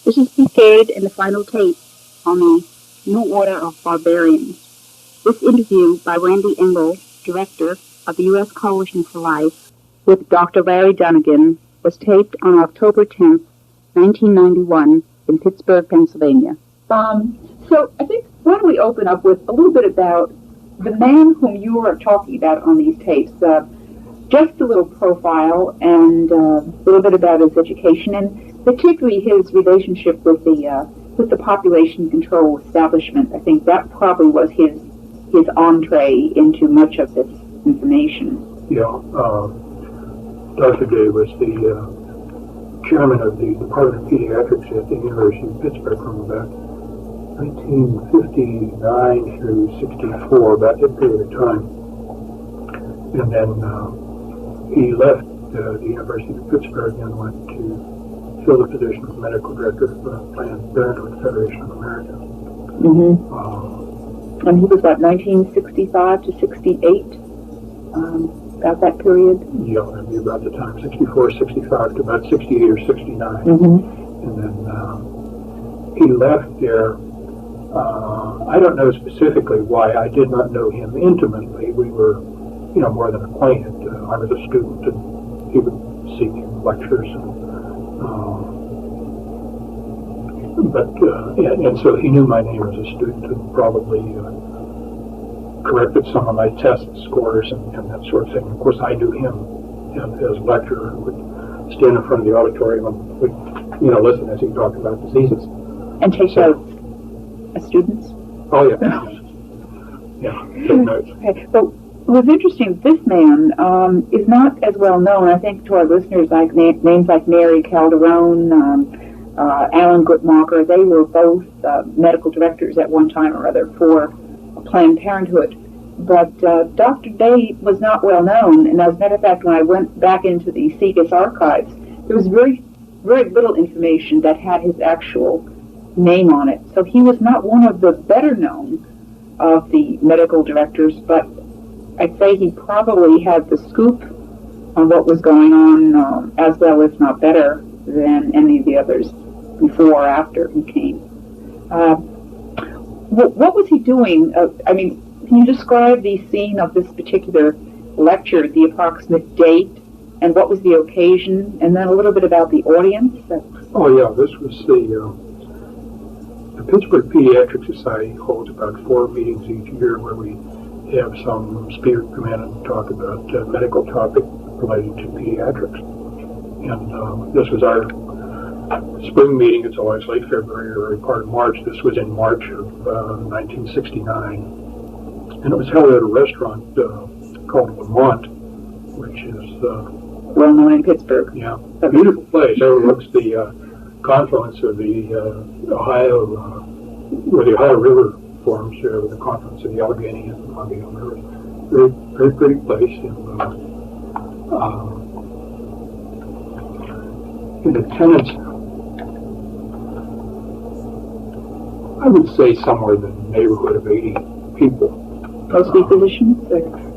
This is the third and the final tape on the New Order of Barbarians. This interview by Randy Engel, director of the U.S. Coalition for Life, with Dr. Larry Donegan, was taped on October 10th, 1991, in Pittsburgh, Pennsylvania. So I think, why don't we open up with a little bit about the man whom you are talking about on these tapes. Just a little profile and a little bit about his education, and particularly his relationship with the population control establishment. I think that probably was his entree into much of this information. Yeah, Dr. Day was the chairman of the Department of Pediatrics at the University of Pittsburgh from about 1959 through 64, about that period of time. And then he left the University of Pittsburgh and went to fill the position of medical director of the Planned Parenthood Federation of America. Mm-hmm. And he was about 1965 to 68, about that period? Yeah, that'd be about the time, 64, 65 to about 68 or 69. Mm-hmm. And then he left there. I don't know specifically why. I did not know him intimately. We were, more than acquainted. I was a student, and he would seek lectures. And so he knew my name as a student and probably corrected some of my test scores and that sort of thing. Of course, I knew him as a lecturer and would stand in front of the auditorium and would, listen as he talked about diseases. And take notes as students? Oh, yeah. Yeah, take notes. Okay, so it was interesting. This man is not as well known, I think, to our listeners, like names like Mary Calderon, Alan Guttmacher. They were both medical directors at one time or other for Planned Parenthood. But Dr. Day was not well known, and as a matter of fact, when I went back into the SIGAS archives, there was very, very little information that had his actual name on it. So he was not one of the better known of the medical directors, but I'd say he probably had the scoop on what was going on as well, if not better, than any of the others before or after he came. What was he doing? Can you describe the scene of this particular lecture, the approximate date, and what was the occasion, and then a little bit about the audience? Oh, yeah, this was the Pittsburgh Pediatric Society holds about 4 meetings each year where we have some speaker come in and talk about medical topic related to pediatrics. And this was our spring meeting. It's always late February or early part of March. This was in March of 1969. And it was held at a restaurant called Lamont, which is well known in Pittsburgh. Yeah, a beautiful place. It overlooks the confluence of the Ohio, where the Ohio River forms, the confluence of the Allegheny and the Monongahela River. Very, very pretty place. In attendance, I would say somewhere in the neighborhood of 80 people. Mostly physicians?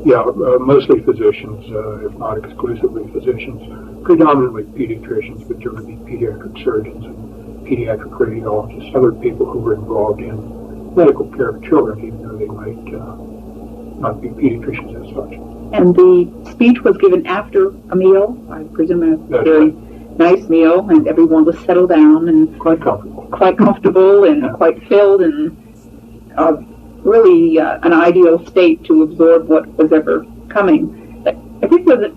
Yeah, mostly physicians, if not exclusively physicians. Predominantly pediatricians, but there would be pediatric surgeons and pediatric radiologists, other people who were involved in medical care of children, even though they might not be pediatricians as such. And the speech was given after a meal, I presume a very nice meal, and everyone was settled down and quite comfortable and quite filled and really an ideal state to absorb what was ever coming. I think that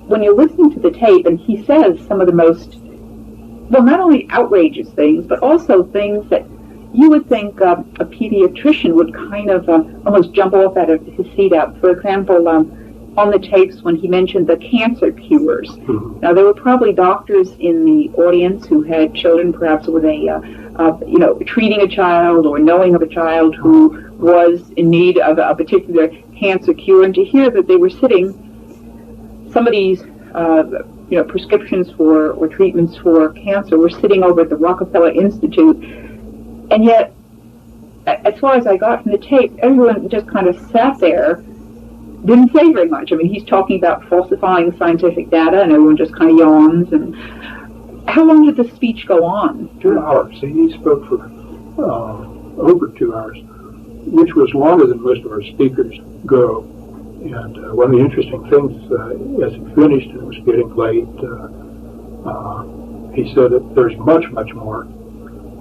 when you're listening to the tape, and he says some of the most, well, not only outrageous things, but also things that you would think a pediatrician would kind of almost jump off out of his seat out. For example, on the tapes when he mentioned the cancer cures. Mm-hmm. Now, there were probably doctors in the audience who had children, perhaps with treating a child or knowing of a child who was in need of a particular cancer cure, and to hear that they were sitting, some of these, prescriptions for or treatments for cancer were sitting over at the Rockefeller Institute, and yet, as far as I got from the tape, everyone just kind of sat there, didn't say very much. I mean, he's talking about falsifying scientific data, and everyone just kind of yawns, and How long did the speech go on? 2 hours. He spoke for over 2 hours, which was longer than most of our speakers go. And one of the interesting things, as he finished and it was getting late, he said that there's much, much more,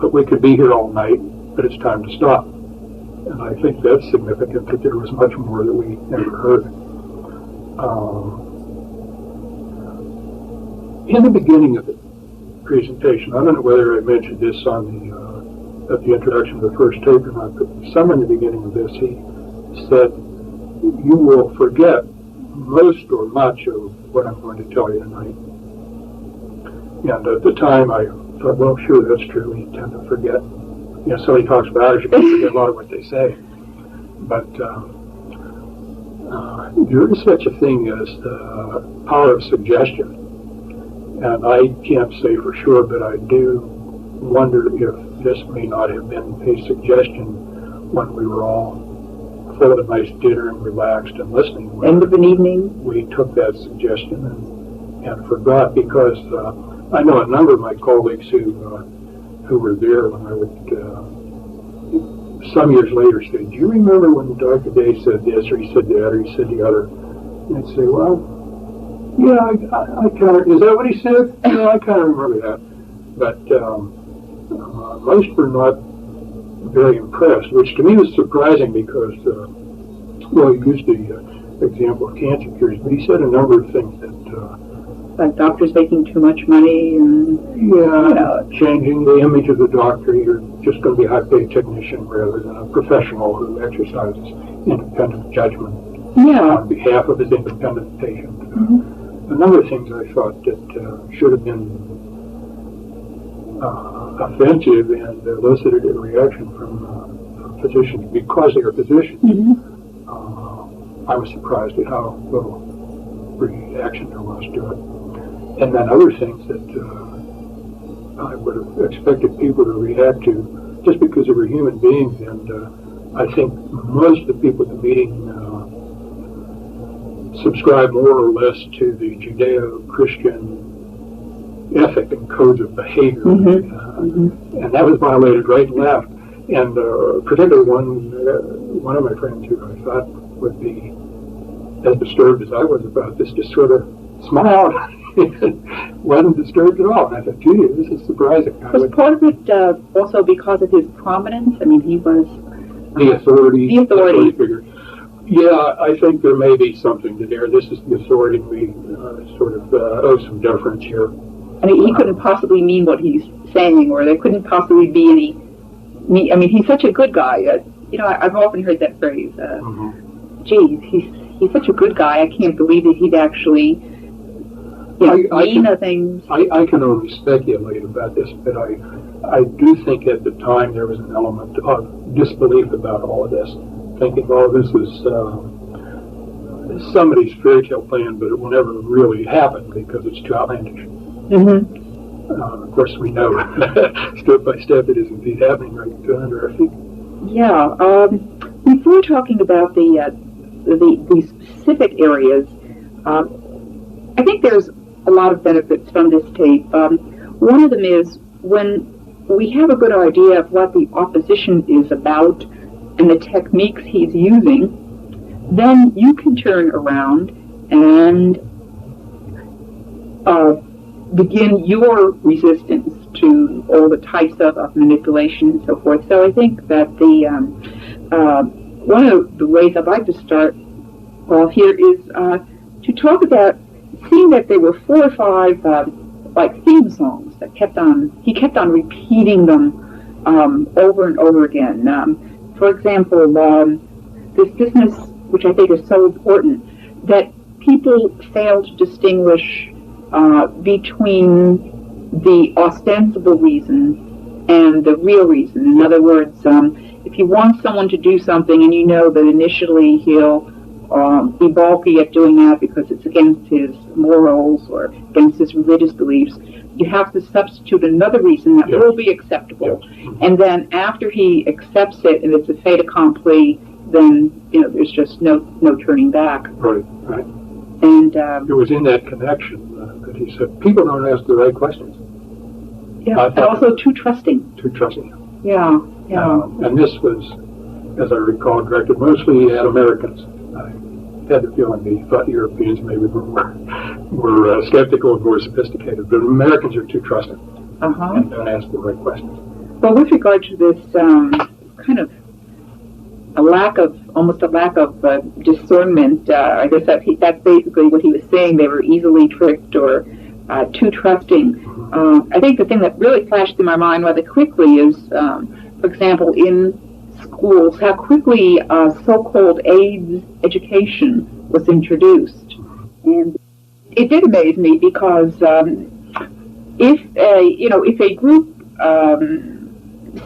but we could be here all night, but it's time to stop. And I think that's significant, that there was much more that we never heard. In the beginning of the presentation, I don't know whether I mentioned this on at the introduction of the first tape or not, but somewhere in the beginning of this, he said, "You will forget most or much of what I'm going to tell you tonight." And at the time, I thought, well, sure, that's true. We tend to forget. You know, somebody talks about it, you can forget a lot of what they say. But there is such a thing as the power of suggestion. And I can't say for sure, but I do wonder if this may not have been a suggestion when we were all full of a nice dinner and relaxed and listening. End of an evening? We took that suggestion and forgot, because I know a number of my colleagues who were there when I would, some years later, say, "Do you remember when Dr. Day said this, or he said that, or he said the other?" And I'd say, "Well, yeah, I kind of, is that what he said? Yeah, I kind of remember that." But most were not very impressed, which to me was surprising because, well, he used the example of cancer cures, but he said a number of things that... like doctors making too much money and... Yeah, changing the image of the doctor. You're just going to be a high-paid technician rather than a professional who exercises independent judgment on behalf of his independent patient. A number of things I thought that should have been offensive and elicited a reaction from physicians because they are physicians. I was surprised at how little reaction there was to it. And then other things that I would have expected people to react to just because they were human beings. And I think most of the people at the meeting subscribe more or less to the Judeo-Christian ethic and codes of behavior. And that was violated right and left. And particularly one of my friends who I thought would be as disturbed as I was about this just sort of smiled and wasn't disturbed at all. And I thought, gee, this is surprising. Was part of it also because of his prominence? I mean, he was... the authority. The authority figure. Yeah, I think there may be something to there. This is the authority. We sort of owe some deference here. I mean, he couldn't possibly mean what he's saying, or there couldn't possibly be any... I mean, he's such a good guy. You know, I've often heard that phrase. Geez, he's such a good guy. I can't believe that he'd actually, mean things. I can only speculate about this, but I do think at the time there was an element of disbelief about all of this, thinking, oh, this is somebody's fairy tale plan, but it will never really happen because it's too outlandish. Of course, we know step by step it is indeed happening right under our feet. Yeah. Before talking about the specific areas, I think there's a lot of benefits from this tape. One of them is when we have a good idea of what the opposition is about and the techniques he's using, then you can turn around and begin your resistance to all the types of manipulation and so forth. So I think that one of the ways I'd like to start off here is to talk about, seeing that there were 4 or 5 like theme songs that he kept on repeating them over and over again. For example, this business, which I think is so important, that people fail to distinguish between the ostensible reason and the real reason. In other words, if you want someone to do something and you know that initially he'll be balky at doing that because it's against his morals or against his religious beliefs, you have to substitute another reason that will be acceptable. And then after he accepts it and it's a fait accompli, then there's just no turning back. Right. And it was in that connection that he said, people don't ask the right questions. Yeah, and also too trusting. Too trusting. Yeah, yeah. And this was, as I recall, directed mostly at Americans. I had the feeling they thought Europeans maybe were skeptical and more sophisticated, but Americans are too trusting and don't ask the right questions. Well, with regard to this kind of almost a lack of discernment, I guess that's basically what he was saying. They were easily tricked or too trusting. I think the thing that really flashed through my mind rather quickly is, for example, in schools, how quickly so-called AIDS education was introduced. And it did amaze me because if a group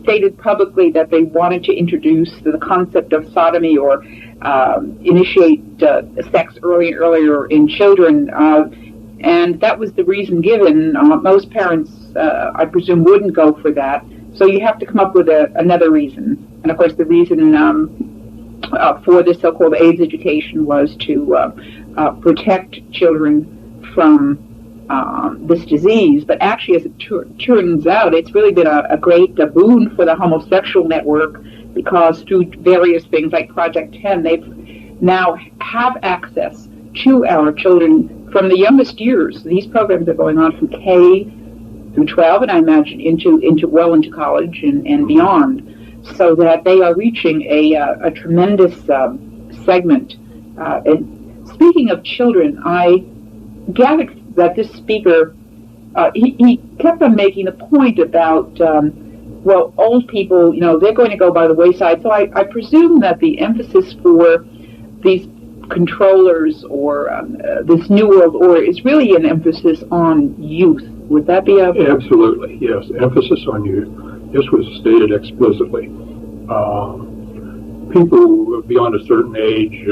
stated publicly that they wanted to introduce the concept of sodomy or initiate sex earlier in children, and that was the reason given, most parents, I presume, wouldn't go for that. So you have to come up with another reason. And of course, the reason for this so-called AIDS education was to protect children from this disease. But actually, as it turns out, it's really been a great boon for the homosexual network, because through various things like Project 10, they've now have access to our children from the youngest years. These programs are going on from K through 12, and I imagine into college and beyond, so that they are reaching a tremendous segment. And speaking of children, I gathered that this speaker, he kept on making the point about, old people, they're going to go by the wayside. So I presume that the emphasis for these controllers or this New World Order is really an emphasis on youth. Would that be Absolutely, yes. Emphasis on youth. This was stated explicitly. People beyond a certain age,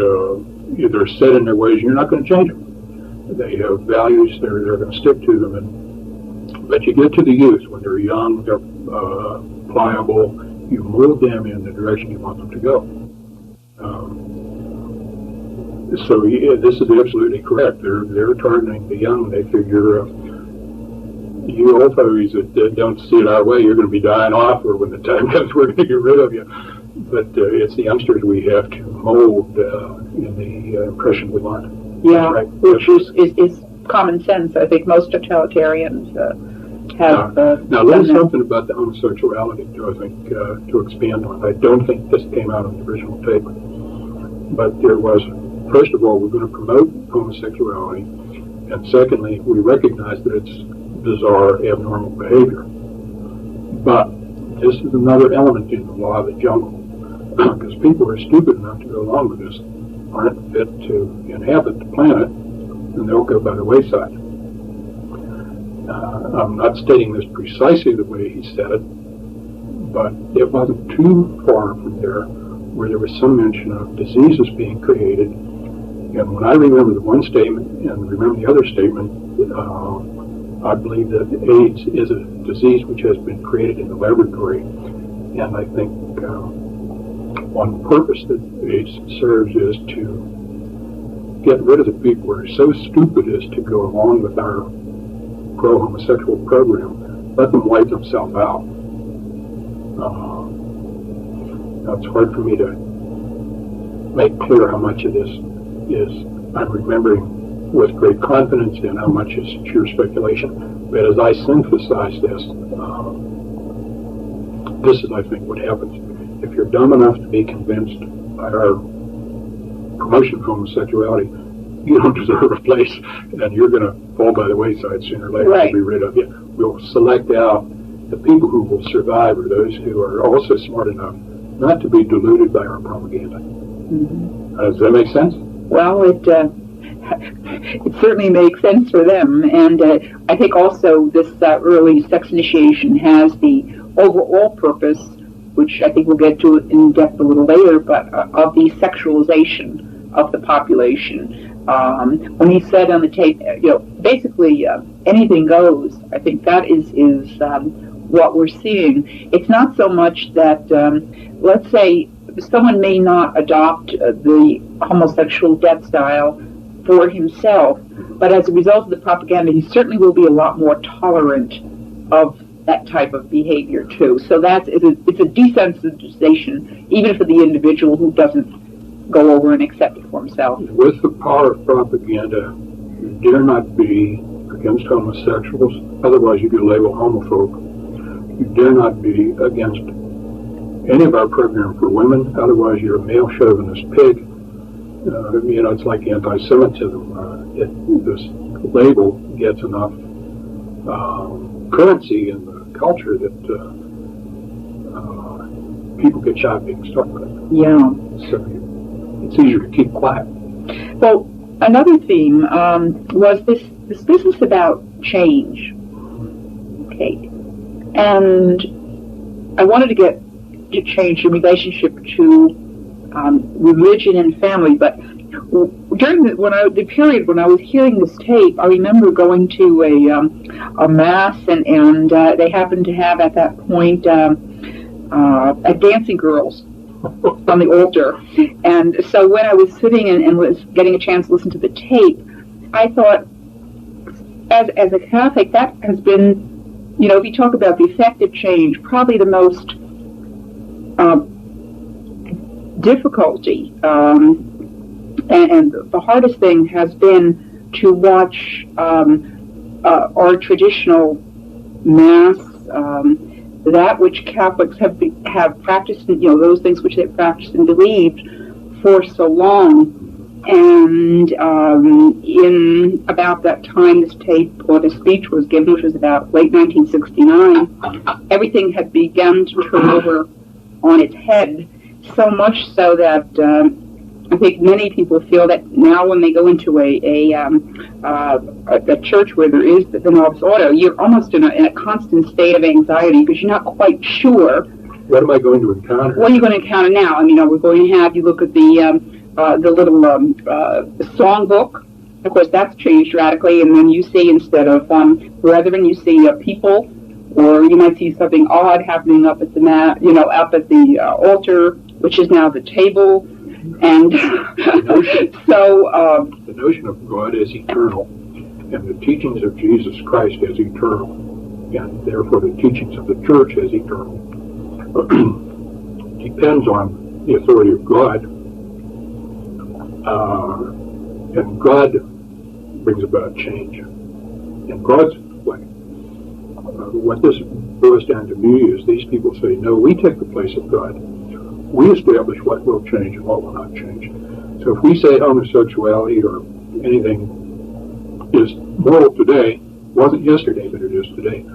they're set in their ways. You're not going to change them. They have values. They're going to stick to them. But you get to the youth when they're young, they're pliable. You move them in the direction you want them to go. So this is absolutely correct. They're targeting the young. They figure you old folks that don't see it our way, you're going to be dying off, or when the time comes, we're going to get rid of you. But it's the youngsters we have to mold in the impression we want. Yeah, right. Which is common sense. I think most totalitarians have. Now, there's something about the homosexuality, too, I think, to expand on. I don't think this came out on the original tape, but there was. First of all, we're going to promote homosexuality, and secondly, we recognize that it's bizarre, abnormal behavior. But this is another element in the law of the jungle, because people are stupid enough to go along with this, aren't fit to inhabit the planet, and they'll go by the wayside. I'm not stating this precisely the way he said it, but it wasn't too far from there where there was some mention of diseases being created. And when I remember the one statement and remember the other statement, I believe that AIDS is a disease which has been created in the laboratory. And I think one purpose that AIDS serves is to get rid of the people who are so stupid as to go along with our pro-homosexual program. Let them wipe themselves out. Now it's hard for me to make clear how much of this is I'm remembering with great confidence and how much is pure speculation. But as I synthesize this, this is, I think, what happens. If you're dumb enough to be convinced by our promotion of homosexuality, you don't deserve a place, and you're going to fall by the wayside sooner or later. Right. We'll be rid of you. We'll select out the people who will survive, or those who are also smart enough not to be deluded by our propaganda. Mm-hmm. Does that make sense? Well, it certainly makes sense for them, and I think also this early sex initiation has the overall purpose, which I think we'll get to in depth a little later, but of the sexualization of the population. When he said on the tape, basically anything goes, I think that is what we're seeing. It's not so much that, let's say, someone may not adopt the homosexual death style for himself, but as a result of the propaganda, he certainly will be a lot more tolerant of that type of behavior too. So it's a desensitization, even for the individual who doesn't go over and accept it for himself. With the power of propaganda, you dare not be against homosexuals, otherwise you get labeled homophobe. You dare not be against any of our program for women, otherwise you're a male chauvinist pig. It's like anti-Semitism. This label gets enough currency in the culture that people get shot being stuck with it. Yeah. So it's easier to keep quiet. Well, another theme was this business about change. Okay. And I wanted to get to change in relationship to religion and family, but during the period when I was hearing this tape, I remember going to a mass, and they happened to have at that point dancing girls on the altar, and so when I was sitting and was getting a chance to listen to the tape, I thought, as a Catholic, that has been, if you talk about the effective change, probably the most difficulty, and the hardest thing has been to watch our traditional Mass, that which Catholics have practiced, those things which they've practiced and believed for so long. And in about that time this tape or the speech was given, which was about late 1969, everything had begun to turn over on its head, so much so that I think many people feel that now when they go into a church where there is the Novus Ordo, you're almost in a constant state of anxiety because you're not quite sure. What am I going to encounter? What are you going to encounter now? I mean, we're going to have you look at the little songbook. Of course, that's changed radically, and then you see instead of brethren, you see people, or you might see something odd happening up at the up at the altar, which is now the table, and so the notion of God as eternal, and the teachings of Jesus Christ as eternal, and therefore the teachings of the Church as eternal, depends on the authority of God, and God brings about change in God's way. What this boils down to me is these people say, no, we take the place of God. We establish what will change and what will not change. So if we say homosexuality or anything is moral today, wasn't yesterday, but it is today,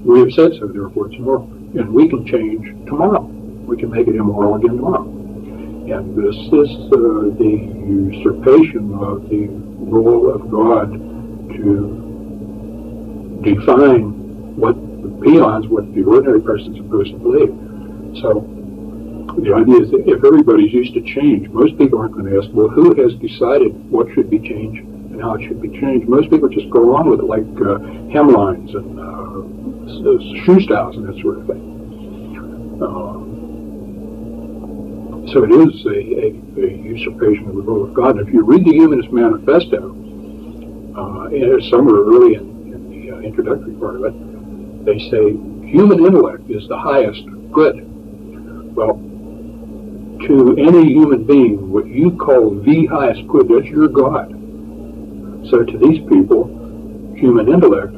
we have said so, therefore it's moral. And we can change tomorrow. We can make it immoral again tomorrow. And this is the usurpation of the role of God to define what the peons, what the ordinary person is supposed to believe. So the idea is that if everybody's used to change, most people aren't going to ask, well, who has decided what should be changed and how it should be changed? Most people just go along with it, like hemlines and shoe styles and that sort of thing. So it is a usurpation of the role of God. And if you read the Humanist Manifesto, somewhere early in the introductory part of it, they say human intellect is the highest good. Well, to any human being, what you call the highest good, that's your God. So to these people, human intellect,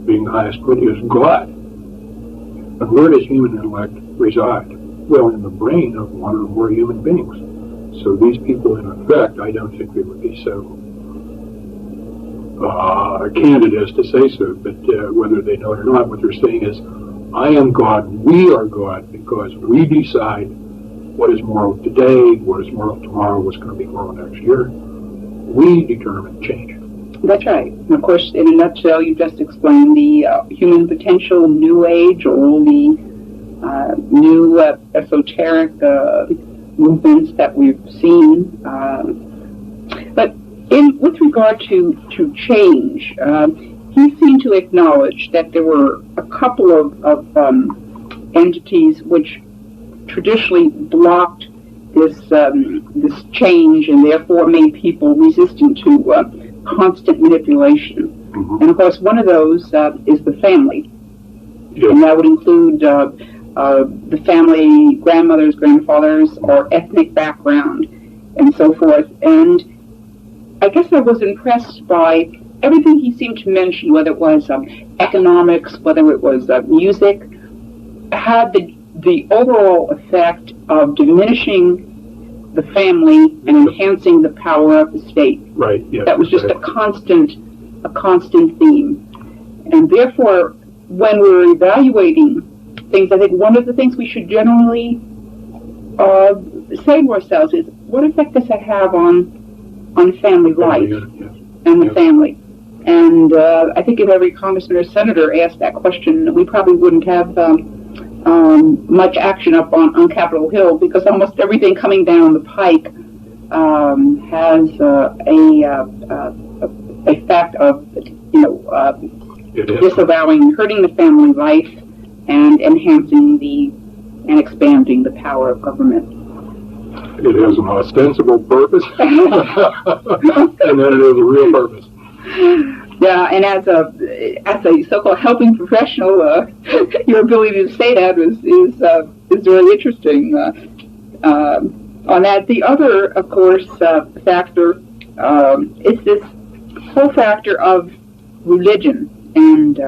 being the highest good, is God. And where does human intellect reside? Well, in the brain of one or more human beings. So these people, in effect, I don't think they would be so candid as to say so, but whether they know it or not, what they're saying is, I am God, we are God, because we decide what is moral today, what is moral tomorrow, what's going to be moral next year. We determine change. That's right. And of course, in a nutshell, you just explained the human potential, New Age, all the new esoteric movements that we've seen. But with regard to change, he seemed to acknowledge that there were a couple of entities which traditionally blocked this change and therefore made people resistant to constant manipulation. Mm-hmm. And of course, one of those is the family. Yes. And that would include the family, grandmothers, grandfathers, or ethnic background, and so forth. And I guess I was impressed by everything he seemed to mention, whether it was economics, whether it was music, had the overall effect of diminishing the family and enhancing the power of the state. Right. Yes. That was just a constant theme. And therefore, when we're evaluating things, I think one of the things we should generally say to ourselves is, what effect does that have on family life and the family? And I think if every congressman or senator asked that question, we probably wouldn't have much action up on Capitol Hill, because almost everything coming down the pike has a fact of, disavowing, hurting the family life, and enhancing and expanding the power of government. It has an ostensible purpose, and then it has a real purpose. Yeah, and as a so-called helping professional, your ability to say that is really interesting. On that, the other, of course, factor is this whole factor of religion, and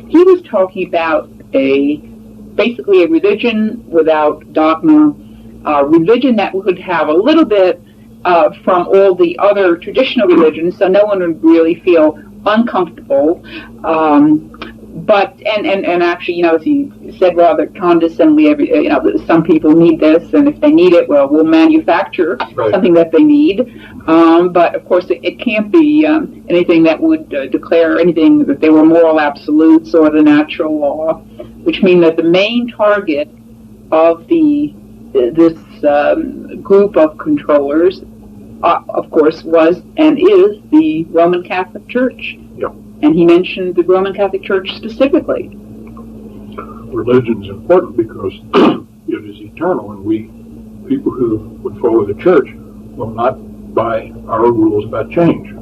he was talking about basically a religion without dogma, a religion that would have a little bit from all the other traditional religions, so no one would really feel uncomfortable. But actually, as he said rather condescendingly, some people need this, and if they need it, well, we'll manufacture something that they need. But of course, it can't be anything that would declare anything that they were moral absolutes or the natural law, which mean that the main target of this group of controllers, of course, was and is the Roman Catholic Church. Yeah. And he mentioned the Roman Catholic Church specifically. Religion is important because it is eternal, and we, people who would follow the church, will not buy our rules about change.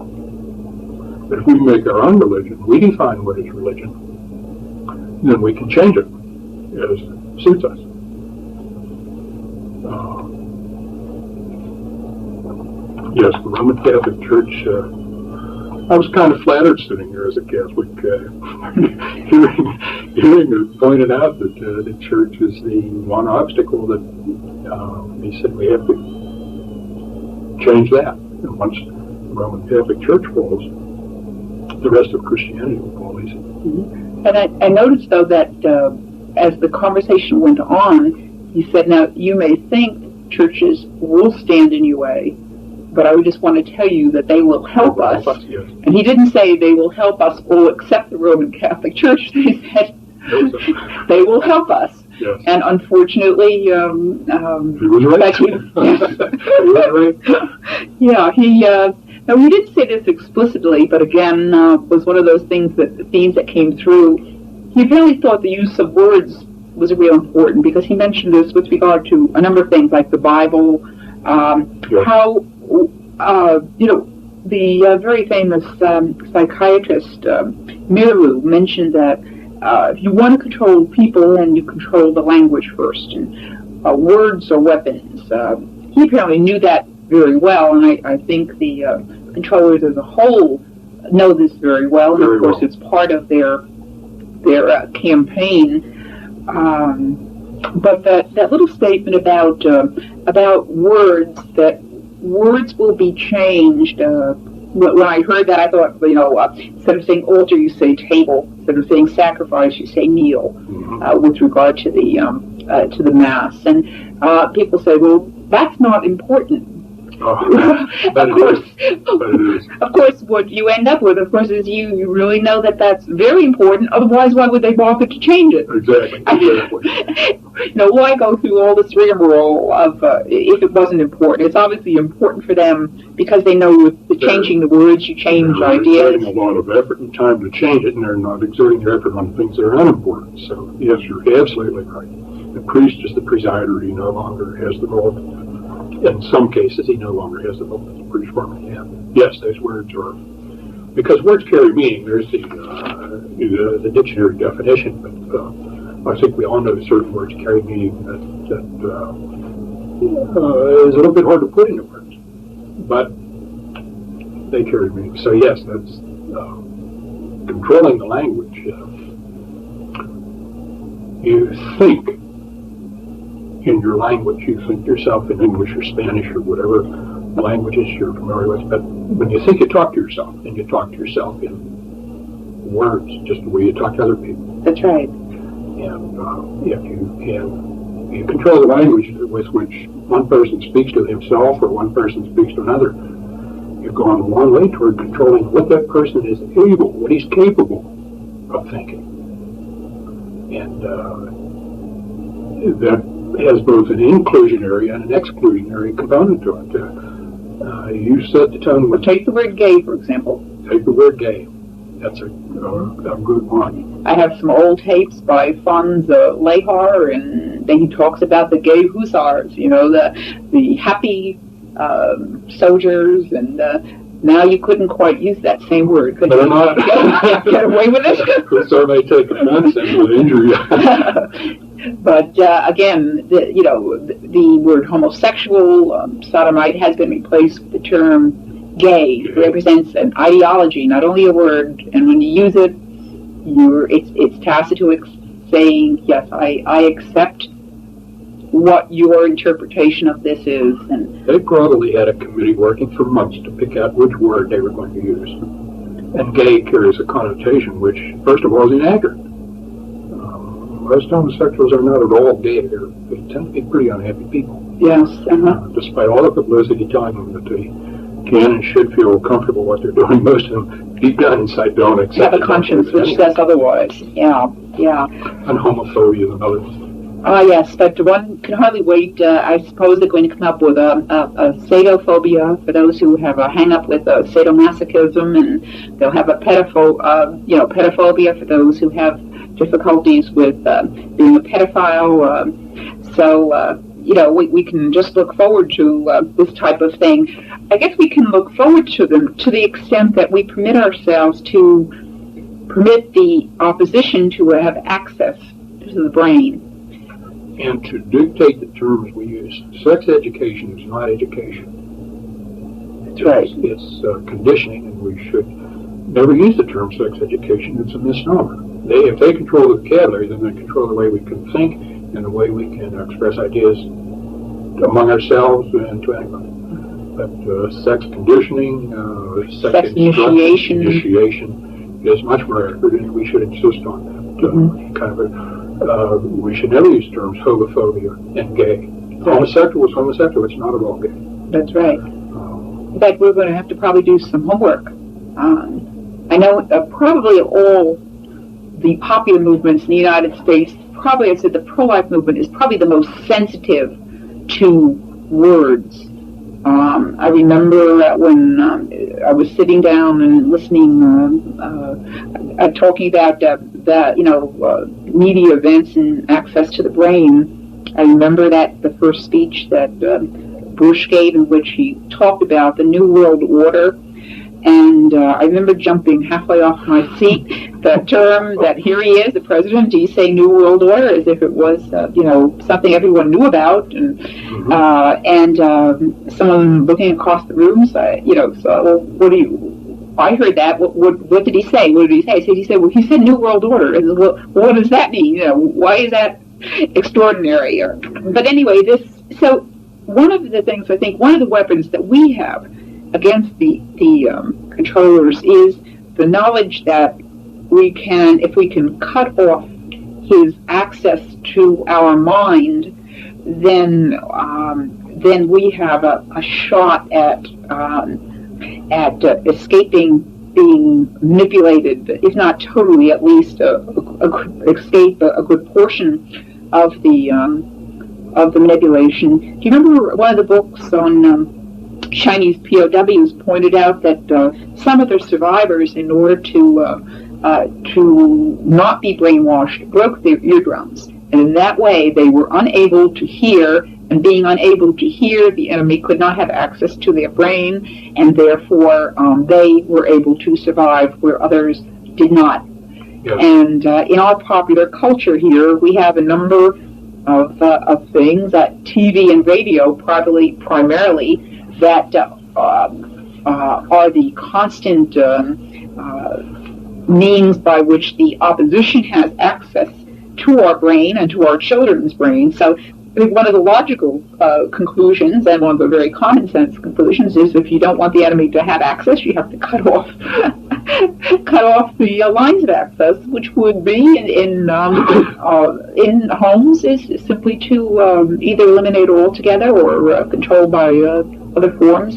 But if we make our own religion, we define what is religion, then we can change it as suits us. Yes, the Roman Catholic Church, I was kind of flattered sitting here as a Catholic, hearing it pointed out that the church is the one obstacle that he said we have to change that. And once the Roman Catholic Church falls, the rest of Christianity will fall easy. Mm-hmm. And I noticed, though, that as the conversation went on, he said, now, you may think churches will stand in your way, but I would just want to tell you that they will help us. Yes. And he didn't say they will help us all except the Roman Catholic Church. He said they will help us. Yes. And unfortunately, he was right. he was right. Yeah, now he didn't say this explicitly, but again, was one of those themes that came through. He really thought the use of words was real important, because he mentioned this with regard to a number of things like the Bible, how the very famous psychiatrist Miru mentioned that if you want to control people, then you control the language first, and words are weapons. He apparently knew that very well, and I think the controllers as a whole know this very well, and of course it's part of their campaign. But that little statement about words, that words will be changed. When I heard that, I thought, instead of saying altar, you say table. Instead of saying sacrifice, you say kneel. With regard to the mass, and people say, well, that's not important. But it is. Of course, what you end up with, of course, is you really know that that's very important. Otherwise, why would they bother to change it? Exactly. Why go through all this rigmarole of if it wasn't important? It's obviously important for them because they know with the changing the words, you change ideas. They're exerting a lot of effort and time to change it, and they're not exerting their effort on things that are unimportant. So, yes, you're absolutely right. The priest is the presider. He no longer has the role. In some cases, he no longer has the role that the priest formerly had. Yes, those words are because words carry meaning. There's the dictionary definition, but I think we all know that certain words carry meaning that is a little bit hard to put into words, but they carry meaning. So yes, that's controlling the language. You think in your language, you think yourself in English or Spanish or whatever languages you're familiar with, but when you think, you talk to yourself, and you talk to yourself in words, just the way you talk to other people. That's right. And if you control the language with which one person speaks to himself or one person speaks to another, you've gone a long way toward controlling what that person is able, what he's capable of thinking. And that has both an inclusionary and an exclusionary component to it. You set the tone with... Take the word gay, for example. Take the word gay. That's a good one. I have some old tapes by Franz Lehar, and then he talks about the gay hussars, the happy soldiers, and now you couldn't quite use that same word, could you? Not. Get away with it? Hussar may take offense and will injure you. But again, the word homosexual, sodomite, has been replaced with the term gay. It represents an ideology, not only a word. And when you use it, it's tacit to saying, yes, I accept what your interpretation of this is. And they probably had a committee working for months to pick out which word they were going to use. And gay carries a connotation which, first of all, is inaccurate. Most homosexuals are not at all gay. They tend to be pretty unhappy people. Yes. Despite all the publicity telling them that they can and should feel comfortable what they're doing, most of them deep down inside don't accept it. Have a conscience which says otherwise. Yeah. And homophobia is another one. Yes, but one can hardly wait. I suppose they're going to come up with a sadophobia for those who have a hang-up with sadomasochism, and they'll have a pedophobia for those who have difficulties with being a pedophile. We can just look forward to this type of thing. I guess we can look forward to them to the extent that we permit ourselves to permit the opposition to have access to the brain. And to dictate the terms we use. Sex education is not education. That's right. It's conditioning, and we should never use the term sex education. It's a misnomer. If they control the vocabulary, then they control the way we can think and the way we can express ideas among ourselves and to anybody. But sex conditioning, sex initiation is much more accurate, and we should insist on that. We should never use terms homophobia and gay. Homosexual is homosexual. It's not at all gay. That's right. In fact, we're going to have to probably do some homework. I know probably all the popular movements in the United States, probably, I said, the pro-life movement is probably the most sensitive to words. I remember when I was sitting down and listening, talking about media events and access to the brain. I remember that the first speech that Bush gave, in which he talked about the New World Order. And I remember jumping halfway off my seat. The term that here he is, the president, he's saying New World Order as if it was, something everyone knew about. And someone looking across the room, I heard that. What did he say? What did he say? He said, well, he said New World Order. I said, well, what does that mean? Why is that extraordinary? But anyway, so one of the things, I think, one of the weapons that we have against the controllers is the knowledge that if we can cut off his access to our mind, then we have a shot at escaping being manipulated, if not totally, at least escape a good portion of the manipulation. Do you remember one of the books on Chinese POWs pointed out that some of their survivors, in order to not be brainwashed, broke their eardrums, and in that way they were unable to hear and being unable to hear, the enemy could not have access to their brain, and therefore they were able to survive where others did not. Yes. And in our popular culture here, we have a number of things, TV and radio primarily, that are the constant means by which the opposition has access to our brain and to our children's brain. So I think one of the logical conclusions, and one of the very common sense conclusions, is if you don't want the enemy to have access, you have to cut off the lines of access, which would be in homes is simply to either eliminate altogether or control by other forms.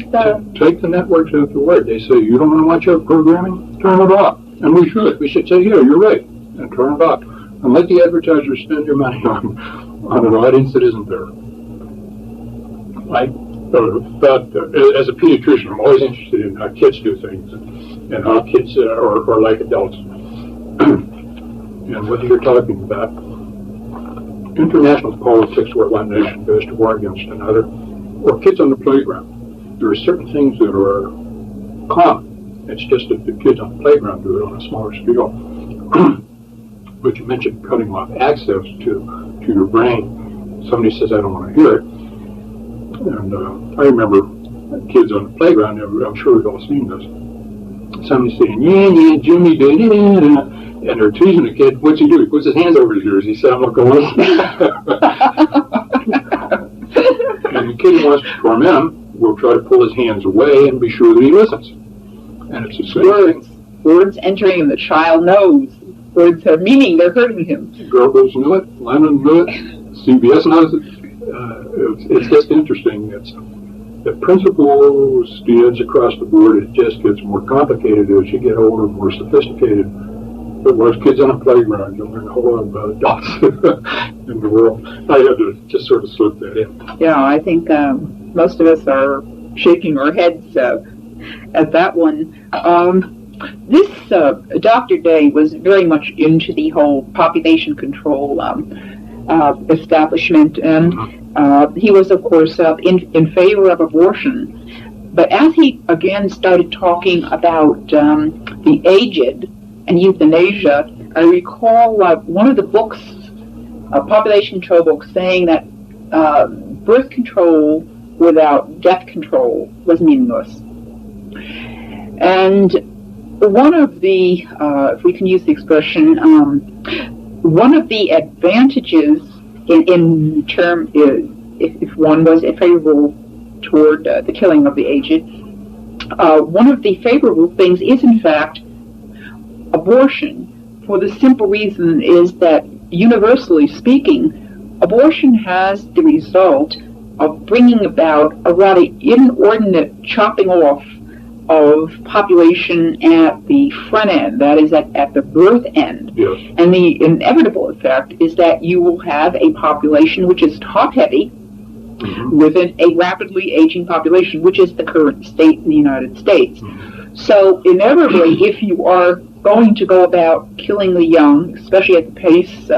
Take the networks at the word. They say you don't want to watch our programming, turn it off, and we should. We should say, yeah, you're right, and turn it off, and let the advertisers spend their money on an audience that isn't there. I thought, as a pediatrician, I'm always interested in how kids do things and how kids are like adults. And whether you're talking about international politics where one nation goes to war against another, or kids on the playground, there are certain things that are common. It's just that the kids on the playground do it on a smaller scale. But you mentioned cutting off access to your brain. Somebody says, I don't want to hear it. And I remember kids on the playground, I'm sure we've all seen this. Somebody saying, yeah, Jimmy, and they're teasing the kid. What's he do? He puts his hands over his ears. He said, I'm not going to listen. And the kid who wants to torment him will try to pull his hands away and be sure that he listens. And it's the same thing. Words entering and the child knows. Words have meaning, they're hurting him. Goebbels knew it, Lenin knew it, CBS knows it. It's just interesting. The principle stands across the board. It just gets more complicated as you get older, more sophisticated. But most kids on a playground, you'll learn a whole lot about adults in the world. I had to just sort of slip that in. Yeah, I think most of us are shaking our heads at that one. This Dr. Day was very much into the whole population control establishment, and he was, of course, in favor of abortion. But as he again started talking about the aged and euthanasia, I recall one of the books, a population control book, saying that birth control without death control was meaningless. And one of the, if we can use the expression, one of the advantages in term is if one was favorable toward the killing of the aged, one of the favorable things is in fact abortion, for the simple reason is that universally speaking, abortion has the result of bringing about a rather inordinate chopping off of population at the front end, that is at the birth end. Yes. And the inevitable effect is that you will have a population which is top-heavy within a rapidly aging population, which is the current state in the United States. So inevitably, if you are going to go about killing the young, especially at the pace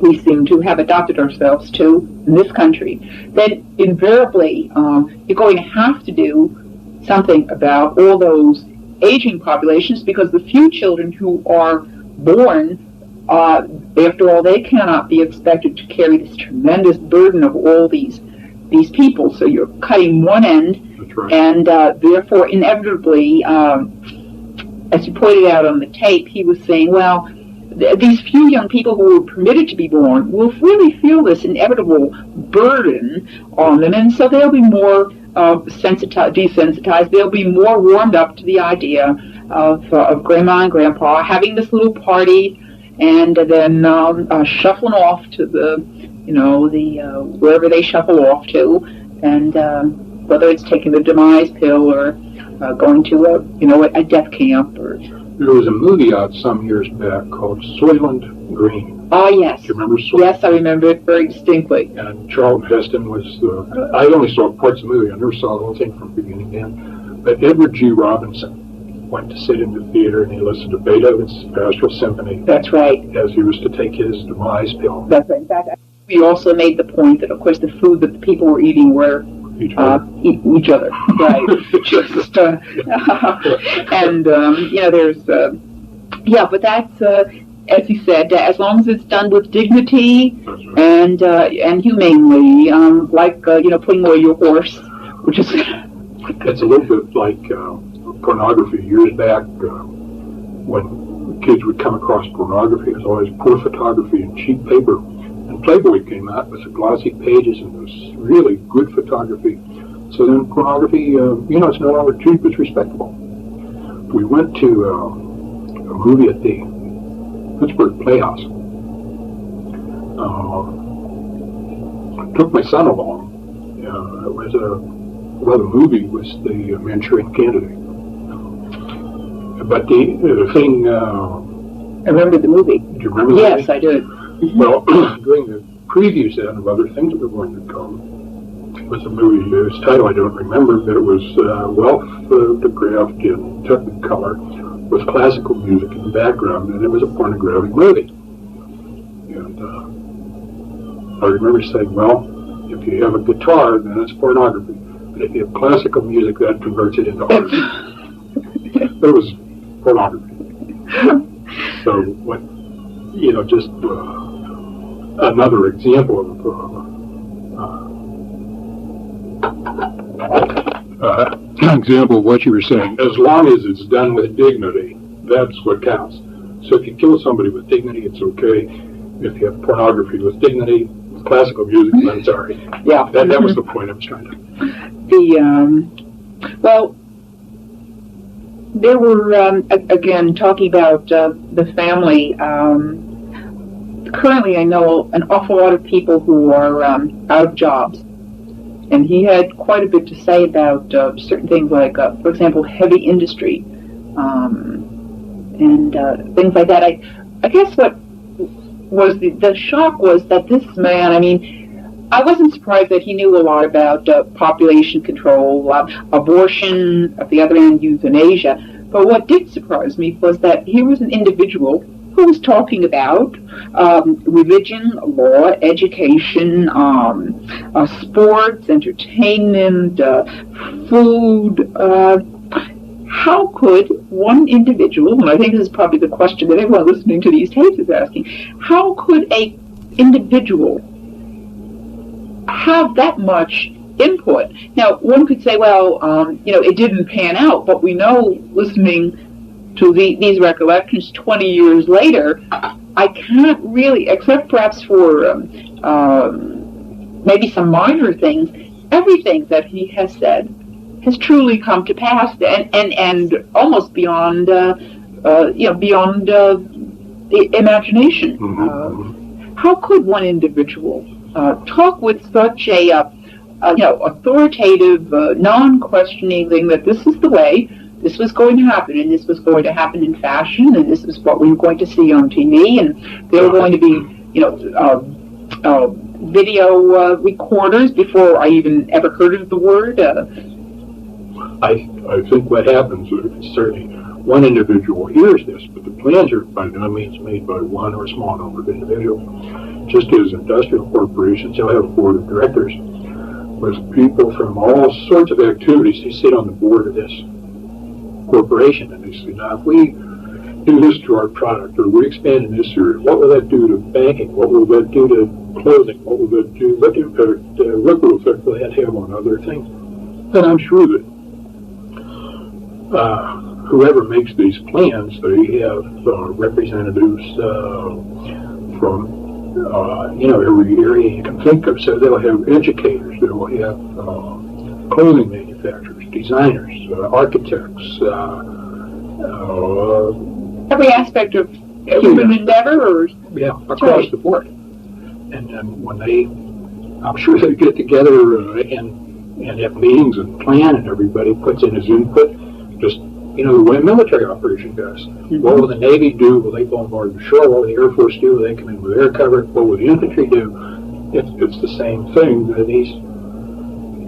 we seem to have adopted ourselves to in this country, then invariably you're going to have to do something about all those aging populations, because the few children who are born, after all, they cannot be expected to carry this tremendous burden of all these people. So you're cutting one end. That's right. And therefore, inevitably, as you pointed out on the tape, he was saying, well, these few young people who were permitted to be born will really feel this inevitable burden on them, and so they'll be more desensitized. They'll be more warmed up to the idea of grandma and grandpa having this little party, and then shuffling off to the wherever they shuffle off to, and whether it's taking the demise pill or going to a death camp. Or there was a movie out some years back called Soylent Green. Oh, yes. Do you remember Soylent? Yes, I remember it very distinctly. And Charlton Heston was I only saw parts of the movie. I never saw the whole thing from beginning to end. But Edward G. Robinson went to sit in the theater and he listened to Beethoven's Pastoral Symphony. That's right. As he was to take his demise pill. That's right. we also made the point that, of course, the food that the people were eating were Each other. each other, right? Just, and there's but that's as you said, as long as it's done with dignity and humanely, putting away your horse, which is it's a little bit like pornography. Years back, when kids would come across pornography, it was always poor photography and cheap paper. And Playboy came out with the glossy pages and this really good photography. So then pornography, it's no longer cheap, it's respectable. We went to a movie at the Pittsburgh Playhouse. Took my son along. The movie was the Manchurian Candidate. But the thing... I remember the movie. Do you remember the movie? Yes, I do. Well, during the previews and of other things that were going to come, it was a movie, its title I don't remember, but it was well photographed in Technicolor with classical music in the background, and it was a pornographic movie. And I remember saying, well, if you have a guitar, then it's pornography. But if you have classical music, that converts it into art. It was pornography. So what, just another example of what you were saying. As long as it's done with dignity, that's what counts. So if you kill somebody with dignity, it's okay. If you have pornography with dignity, with classical music, then sorry. Yeah. That was the point I was trying to. There were, again, talking about the family. Currently, I know an awful lot of people who are out of jobs. And he had quite a bit to say about certain things like, for example, heavy industry and things like that. I guess what was the shock was that this man, I wasn't surprised that he knew a lot about population control, abortion, at the other end, euthanasia. But what did surprise me was that he was an individual who was talking about religion, law, education, sports, entertainment, food. How could one individual, and I think this is probably the question that everyone listening to these tapes is asking, how could a individual have that much input? Now, one could say, well, it didn't pan out, but we know, listening to these recollections 20 years later, I can't really, except perhaps for maybe some minor things, everything that he has said has truly come to pass, and almost beyond beyond the imagination. Mm-hmm. How could one individual talk with such a authoritative, non-questioning thing that this is the way, this was going to happen, and this was going to happen in fashion, and this is what we were going to see on TV, and there were going to be, video recorders before I even ever heard of the word. I think what happens is certainly one individual hears this, but the plans are by no means made by one or a small number of individuals. Just as industrial corporations, they'll have a board of directors with people from all sorts of activities. They sit on the board of this corporation, and they say, now if we do this to our product, or we expand in this area, what will that do to banking? What will that do to clothing? What will that do? What impact, ripple effect will that have on other things? And I'm sure that whoever makes these plans, they have representatives from every area you can think of. So they'll have educators, they'll have clothing manufacturers, designers, architects, every aspect of human endeavor, or across the board. And then when I'm sure they get together and have meetings and plan, and everybody puts in his input. Just the way a military operation goes. Mm-hmm. What will the Navy do? Will they bombard the shore? What will the Air Force do? Will they come in with air cover? What will the infantry do? It's the same thing. These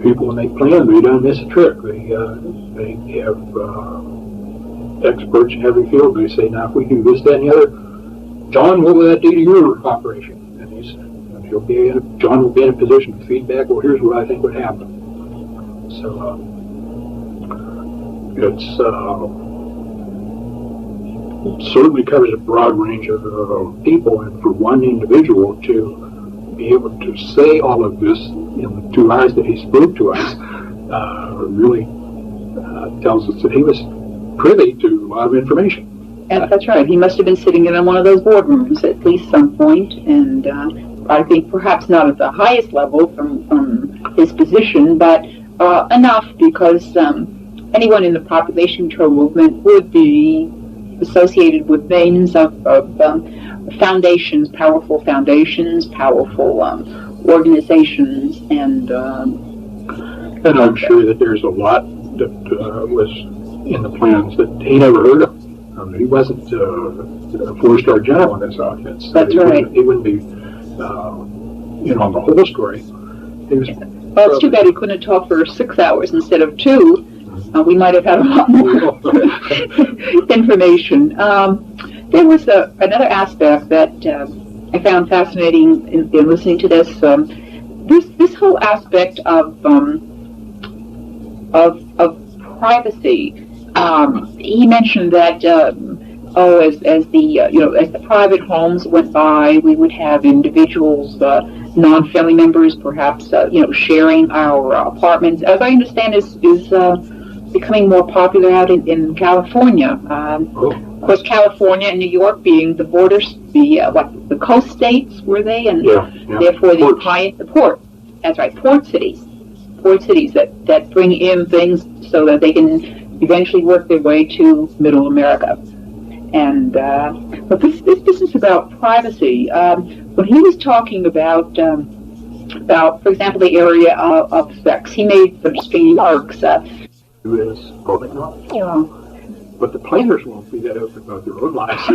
people, when they plan, they don't miss a trick. They have experts in every field. They say, now if we do this, that, and the other, John, what will that do to your operation? and John will be in a position to feedback. Well, here's what I think would happen. So it's certainly covers a broad range of people, and for one individual to be able to say all of this in the 2 hours that he spoke to us really tells us that he was privy to a lot of information. And that's right. He must have been sitting in one of those boardrooms at least some point, and I think perhaps not at the highest level from his position, but enough because anyone in the population control movement would be associated with names of foundations, powerful organizations, and I'm sure that there's a lot that was in the plans that he never heard of. He wasn't a 4-star general in this outfit. So that's right. He wouldn't be, on the whole story. Well, it's too bad he couldn't talk for 6 hours instead of 2. We might have had a lot more information. There was another aspect that I found fascinating in listening to this. This whole aspect of privacy. He mentioned that as the private homes went by, we would have individuals, non-family members, perhaps sharing our apartments. As I understand, is becoming more popular out in California. Of course, California and New York being the borders, the coast states were they, and therefore the port. That's right, port cities that bring in things so that they can eventually work their way to Middle America. And but this business about privacy, when he was talking about, for example, the area of sex, he made some strange remarks. Is public knowledge. Yeah. But the planners won't be that open about their own lives.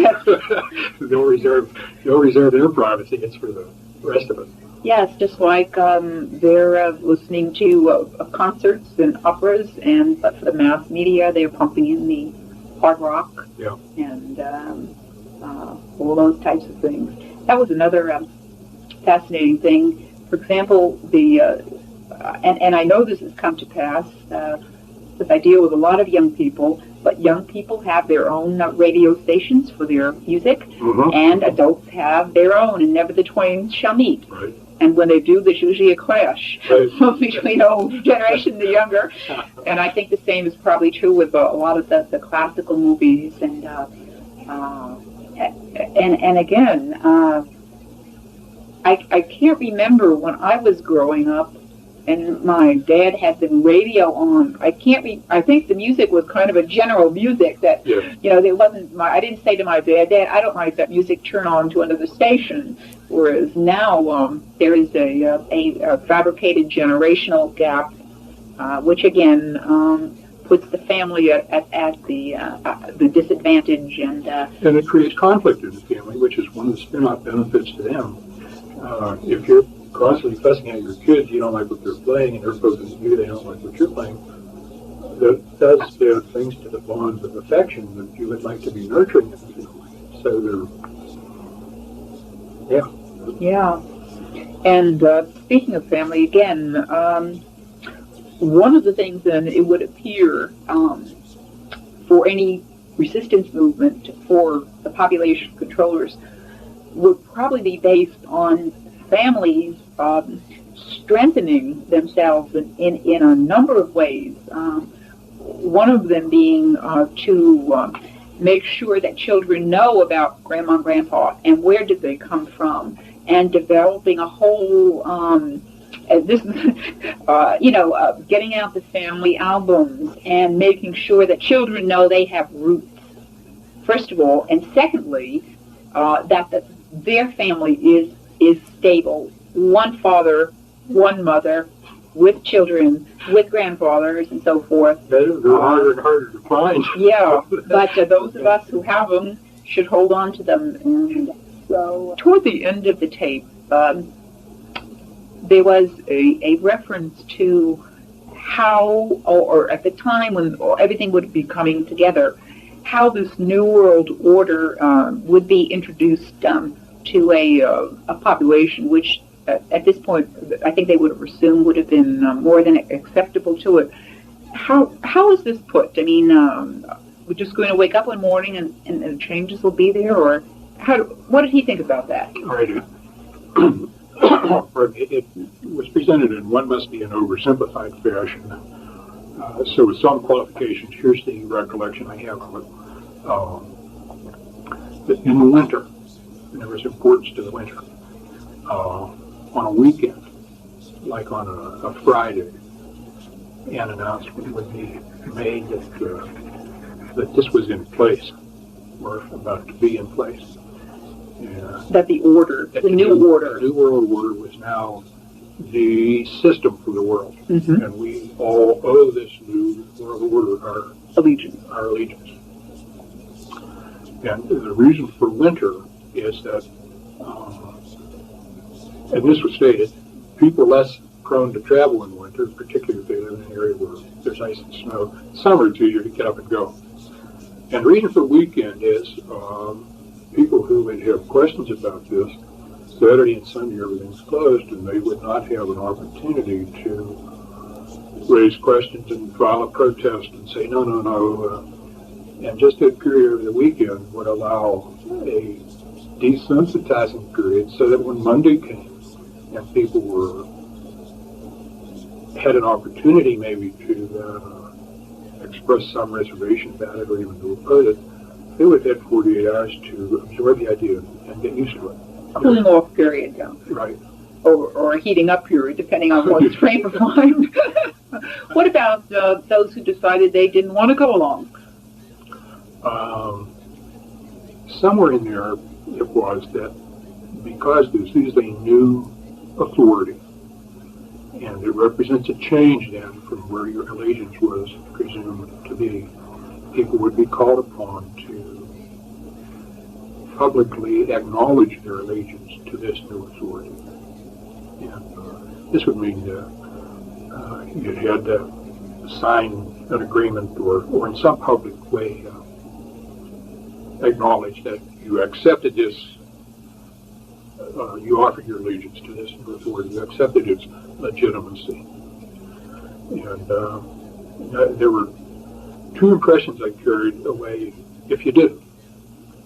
They'll reserve their privacy. It's for the rest of us. Yes, just like they're listening to concerts and operas, but for the mass media, they're pumping in the hard rock and all those types of things. That was another fascinating thing. For example, and I know this has come to pass, because I deal with a lot of young people, but young people have their own radio stations for their music, and adults have their own, and never the twain shall meet. Right. And when they do, there's usually a clash between the old generation and the younger. And I think the same is probably true with a lot of the classical movies. And again, I can't remember when I was growing up and my dad had the radio on. I think the music was kind of a general music that, there wasn't, I didn't say to my dad, I don't like that music, turn on to another station. Whereas now there is a fabricated generational gap, which again puts the family at the disadvantage. And it creates conflict in the family, which is one of the spin-off benefits to them. If you're constantly fussing at your kids, you don't like what they're playing, and they're focusing on you, they don't like what you're playing. That does things to the bonds of affection that you would like to be nurturing in the family. So Yeah. And speaking of family, again, one of the things then it would appear for any resistance movement for the population controllers would probably be based on families strengthening themselves in a number of ways. One of them being to make sure that children know about Grandma and Grandpa and where did they come from, and developing a whole, getting out the family albums and making sure that children know they have roots, first of all, and secondly, that their family is stable. One father, one mother, with children, with grandfathers, and so forth. They're harder and harder to find. Yeah, but those of us who have them should hold on to them. And so, toward the end of the tape, there was a reference to how, or at the time when everything would be coming together, how this New World Order would be introduced to a population which, at this point, I think they would have assumed would have been more than acceptable to it. How is this put? I mean, we're just going to wake up one morning and changes will be there, or what did he think about that? Right. It was presented in what must be an oversimplified fashion. So with some qualifications, here's the recollection I have of it. That in the winter, and there was importance to the winter, on a weekend, like on a Friday, an announcement would be made that this was in place, or about to be in place. That the order, the new order. The new world order was now the system for the world. Mm-hmm. And we all owe this new world order our allegiance. And the reason for winter is that, and this was stated, people less prone to travel in winter, particularly if they live in an area where there's ice and snow. Summer, it's easier to get up and go. And the reason for weekend is people who would have questions about this, Saturday and Sunday everything's closed, and they would not have an opportunity to raise questions and file a protest and say, no. And just that period of the weekend would allow a desensitizing period so that when Monday came and people had an opportunity maybe to express some reservation about it or even to oppose it, they would have 48 hours to absorb the idea and get used to it. Cooling off period, yeah. Right. Or a heating up period, depending on one's frame of mind. What about those who decided they didn't want to go along? Somewhere in there it was that because this is a new authority, and it represents a change then from where your allegiance was presumed to be, people would be called upon to publicly acknowledge their allegiance to this new authority. And this would mean you had to sign an agreement or in some public way acknowledge that you accepted this, you offered your allegiance to this new authority, you accepted its legitimacy. And there were two impressions I carried away if you didn't.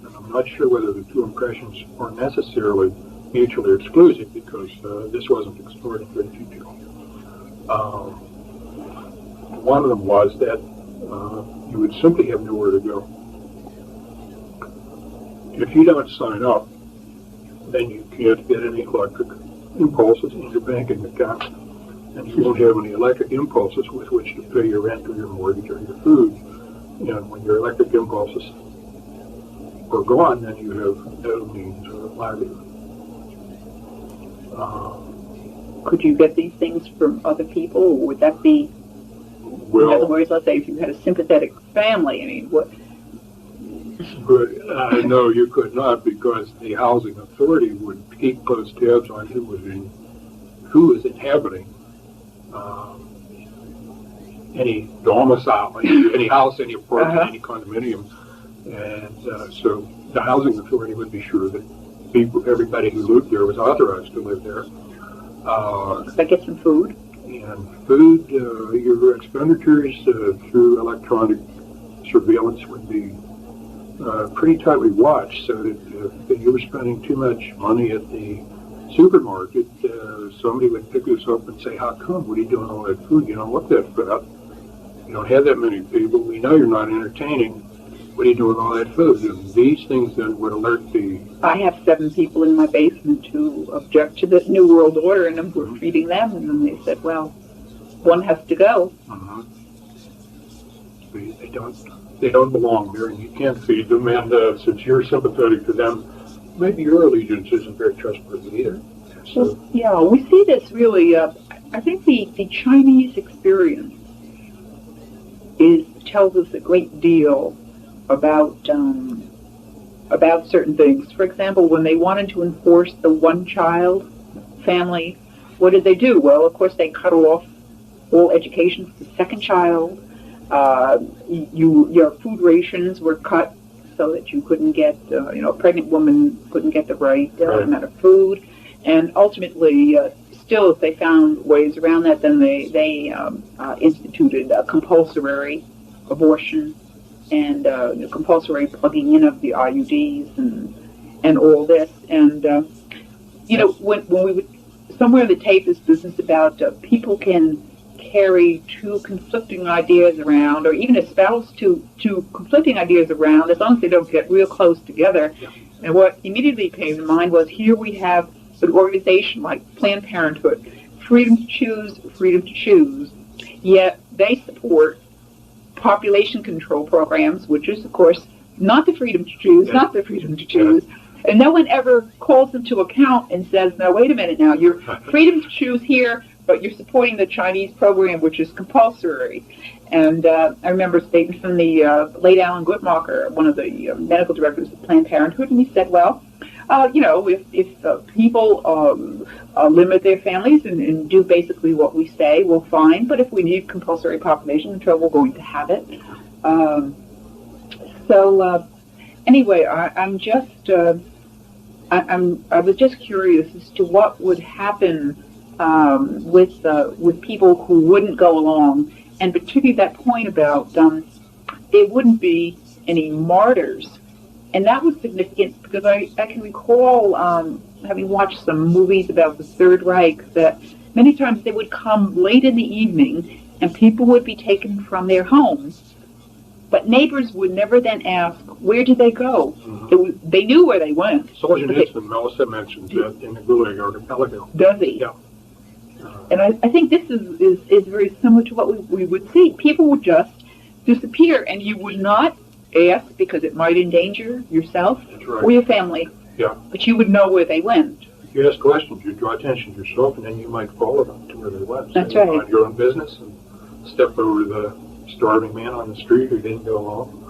And I'm not sure whether the two impressions are necessarily mutually exclusive because this wasn't explored in great detail. One of them was that you would simply have nowhere to go. If you don't sign up, then you can't get any electric impulses in your banking account, and you won't have any electric impulses with which to pay your rent or your mortgage or your food. And when your electric impulses are gone, then you have no means of livelihood. Could you get these things from other people, or would that be, in other words, let's say if you had a sympathetic family, I mean, what? But no, you could not, because the housing authority would keep close tabs on who was inhabiting any domicile, any house, any apartment, any condominium, and so the housing authority would be sure that everybody who lived there was authorized to live there. Could I get some food? And food, your expenditures through electronic surveillance would be pretty tightly watched, so that if you were spending too much money at the supermarket, somebody would pick us up and say, how come? What are you doing all that food? You don't want that about. You don't have that many people. We know you're not entertaining. What are you doing with all that food? And these things then would alert the... I have 7 people in my basement who object to the New World Order, and we're feeding them, and then they said, well, one has to go. They don't belong there, and you can't feed them, and since you're sympathetic to them, maybe your allegiance isn't very trustworthy either. So, well, yeah, we see this really, I think the Chinese experience tells us a great deal about certain things. For example, when they wanted to enforce the one-child family, what did they do? Well, of course, they cut off all education for the second child. Your food rations were cut so that you couldn't get, a pregnant woman couldn't get the right Right. amount of food. And ultimately, still, if they found ways around that, then they instituted compulsory abortion and compulsory plugging in of the IUDs and all this. And, when we would, somewhere in the tape is business about people can carry two conflicting ideas around, or even espouse two conflicting ideas around, as long as they don't get real close together. Yeah. And what immediately came to mind was, here we have an organization like Planned Parenthood, freedom to choose, yet they support population control programs, which is, of course, not the freedom to choose, not the freedom to choose. And no one ever calls them to account and says, no, wait a minute now, you're freedom to choose here, but you're supporting the Chinese program, which is compulsory. And I remember a statement from the late Alan Guttmacher, one of the medical directors of Planned Parenthood, and he said, well, if people limit their families and do basically what we say, we'll fine. But if we need compulsory population control, we're going to have it. Anyway, I was just curious as to what would happen with people who wouldn't go along, and particularly that point about there wouldn't be any martyrs. And that was significant because I can recall having watched some movies about the Third Reich, that many times they would come late in the evening and people would be taken from their homes, but neighbors would never then ask, where did they go? Mm-hmm. They knew where they went. Solzhenitsyn, Melissa mentions that in the Gulag Archipelago. Does he? Yeah. And I think this is very similar to what we would see. People would just disappear, and you would not ask because it might endanger yourself or your family. Yeah. But you would know where they went. If you ask questions, you draw attention to yourself, and then you might follow them to where they went. That's so right. Mind your own business and step over the starving man on the street who didn't go along.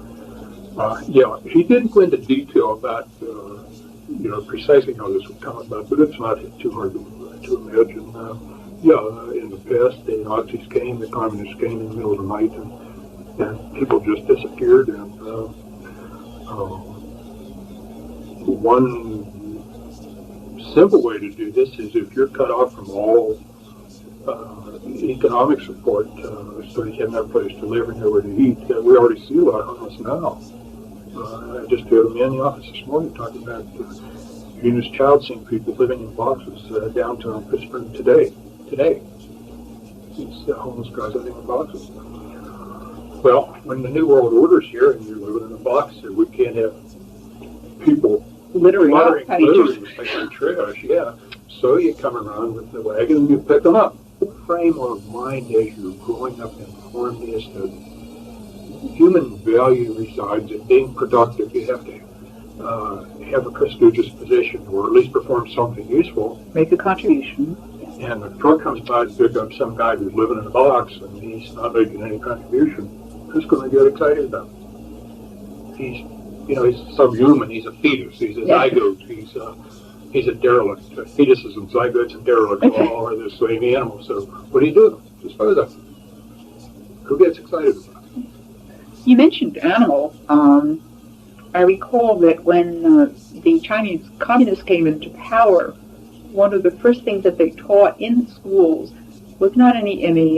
He didn't go into detail about, precisely how this would come about, but it's not too hard to imagine. In the past, the Nazis came, the communists came in the middle of the night, and people just disappeared. And one simple way to do this is if you're cut off from all economic support, so you have no place to live and nowhere to eat. We already see a lot of this now. I just had a man in the office this morning talking about Venus Child seeing people living in boxes downtown Pittsburgh today. These homeless guys living in boxes. Well, when the New World Order's here and you're living in a box, we can't have people littering like trash. Yeah. So you come around with the wagon and you pick them up. The frame of mind as you're growing up and formed is that human value resides in being productive. You have to have a prestigious position, or at least perform something useful. Make a contribution. And the truck comes by to pick up some guy who's living in a box and he's not making any contribution. Who's going to get excited about it? He's subhuman. He's a fetus. He's a zygote. He's a derelict. Fetuses and zygotes and derelicts all are the same animal. So what do you do? Dispose of them. Who gets excited about it? You mentioned animal. I recall that when the Chinese communists came into power, one of the first things that they taught in schools was not any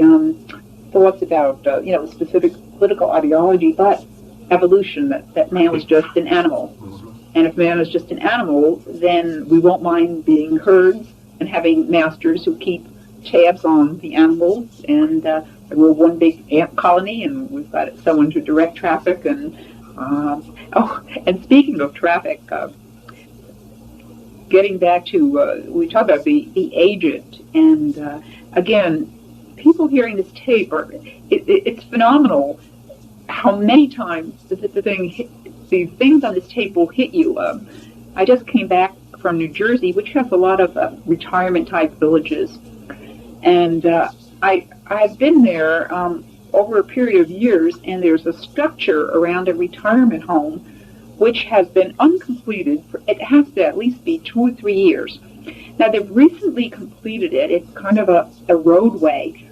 thoughts about specific political ideology, but evolution, that man was just an animal. Mm-hmm. And if man is just an animal, then we won't mind being herds and having masters who keep tabs on the animals. And we're one big ant colony, and we've got someone to direct traffic. And and speaking of traffic, getting back to, we talked about the agent, and again, people hearing this tape, it's phenomenal how many times the things on this tape will hit you. I just came back from New Jersey, which has a lot of retirement-type villages, and I've been there over a period of years, and there's a structure around a retirement home which has been uncompleted. It has to at least be 2 or 3 years. Now, they've recently completed it. It's kind of a roadway,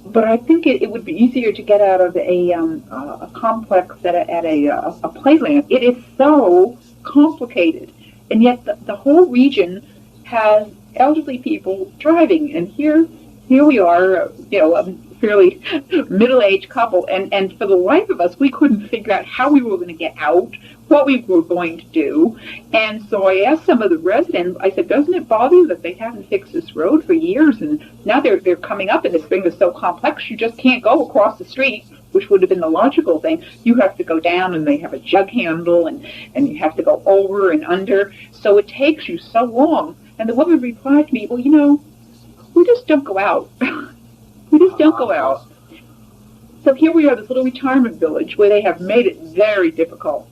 But I think it would be easier to get out of a complex at a playland. It is so complicated, and yet the whole region has elderly people driving, and here we are, a fairly middle-aged couple, and for the life of us, we couldn't figure out how we were going to get out, what we were going to do. And so I asked some of the residents, I said, doesn't it bother you that they haven't fixed this road for years, and now they're coming up, and this thing is so complex, you just can't go across the street, which would have been the logical thing. You have to go down, and they have a jug handle, and you have to go over and under, so it takes you so long. And the woman replied to me, well, we just don't go out. We just don't go out. So here we are, this little retirement village where they have made it very difficult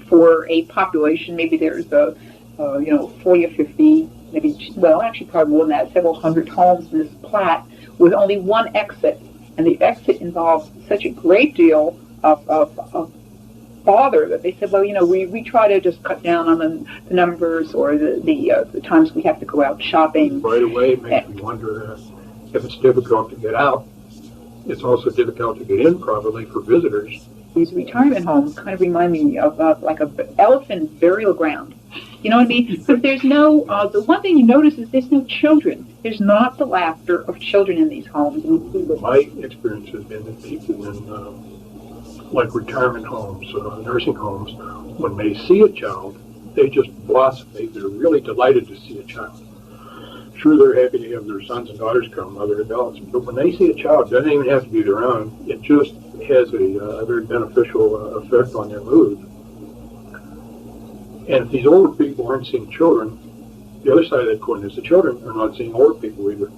for a population. Maybe there's 40 or 50, actually probably more than that, several hundred homes in this plat with only one exit. And the exit involves such a great deal of bother that they said, we try to just cut down on the numbers or the times we have to go out shopping. Right away, it makes me wonder if it's difficult to get out, it's also difficult to get in probably for visitors. These retirement homes kind of remind me of like an elephant burial ground. You know what I mean? Because there's no, the one thing you notice is there's no children. There's not the laughter of children in these homes. My experience has been that people in like retirement homes, nursing homes, when they see a child, they just blossom. They're really delighted to see a child. Sure, they're happy to have their sons and daughters come, other adults, but when they see a child, it doesn't even have to be their own. It just has a very beneficial effect on their mood. And if these older people aren't seeing children, the other side of that coin is the children are not seeing older people either.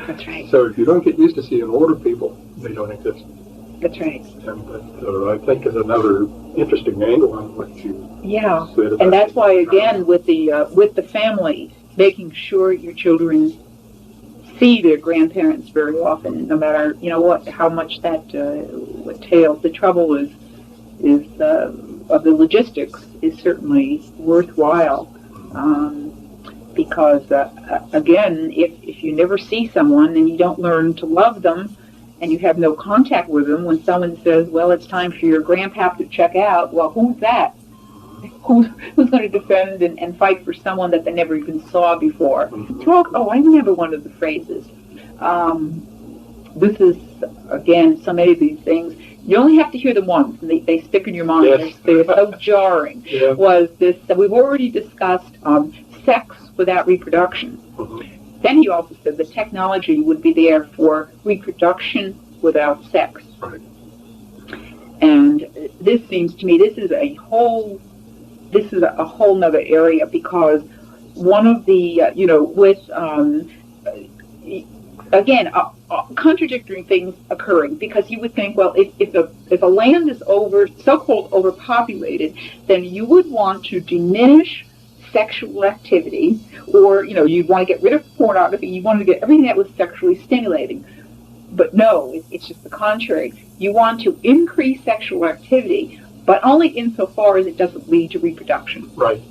That's right. So if you don't get used to seeing older people, they don't exist. That's right. And that, I think, is another interesting angle on what you said about. And that's why, again, with the family, making sure your children see their grandparents very often, no matter how much that entails. The trouble is of the logistics is certainly worthwhile, because again, if you never see someone and you don't learn to love them, and you have no contact with them, when someone says, well, it's time for your grandpap to check out, well, who's that? Who's going to defend and fight for someone that they never even saw before? I remember one of the phrases. This is, again, so many of these things, you only have to hear them once, and they stick in your mind. Yes. They're so jarring. Yeah. Was this, we've already discussed sex without reproduction. Mm-hmm. Then he also said the technology would be there for reproduction without sex. Right. And this seems to me, this is a whole nother area, because one of the, again, contradictory things occurring, because you would think, well, if a land is so-called overpopulated, then you would want to diminish sexual activity, or, you'd want to get rid of pornography, you want to get everything that was sexually stimulating. But no, it's just the contrary. You want to increase sexual activity, but only insofar as it doesn't lead to reproduction. Right.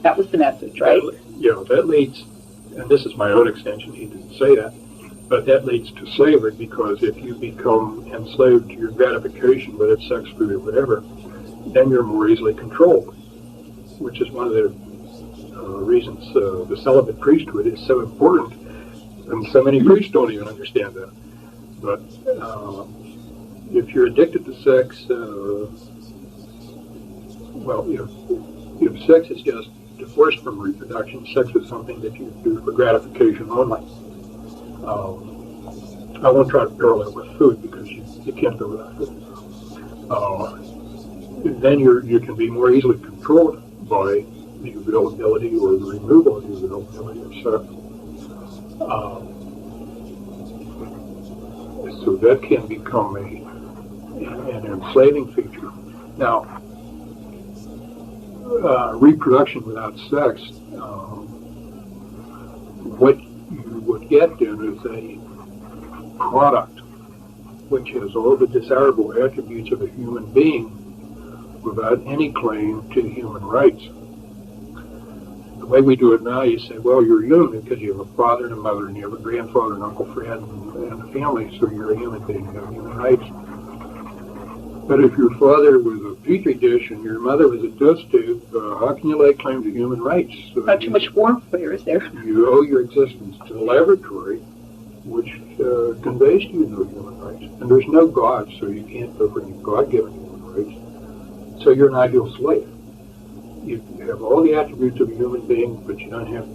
That was the message, right? That leads, and this is my own extension, he didn't say that, but that leads to slavery, because if you become enslaved to your gratification, whether it's sex, food, or whatever, then you're more easily controlled, which is one of the reasons the celibate priesthood is so important, and so many priests don't even understand that. But if you're addicted to sex, if sex is just divorced from reproduction, sex is something that you do for gratification only. I won't try to parallel with food, because you can't go without food. Then you can be more easily controlled by the availability or the removal of the availability of sex. So that can become an enslaving feature. Now, reproduction without sex, what you would get then is a product which has all the desirable attributes of a human being without any claim to human rights. The way we do it now, you say, well, you're human because you have a father and a mother, and you have a grandfather and Uncle Fred and a family, so you're a human being, you have human rights. But if your father was a petri dish and your mother was a dust tube, how can you lay claim to human rights? Not too much warmth there, is there? You owe your existence to the laboratory, which conveys to you no human rights. And there's no God, so you can't go for any God-given human rights. So you're an ideal slave. You have all the attributes of a human being, but you don't have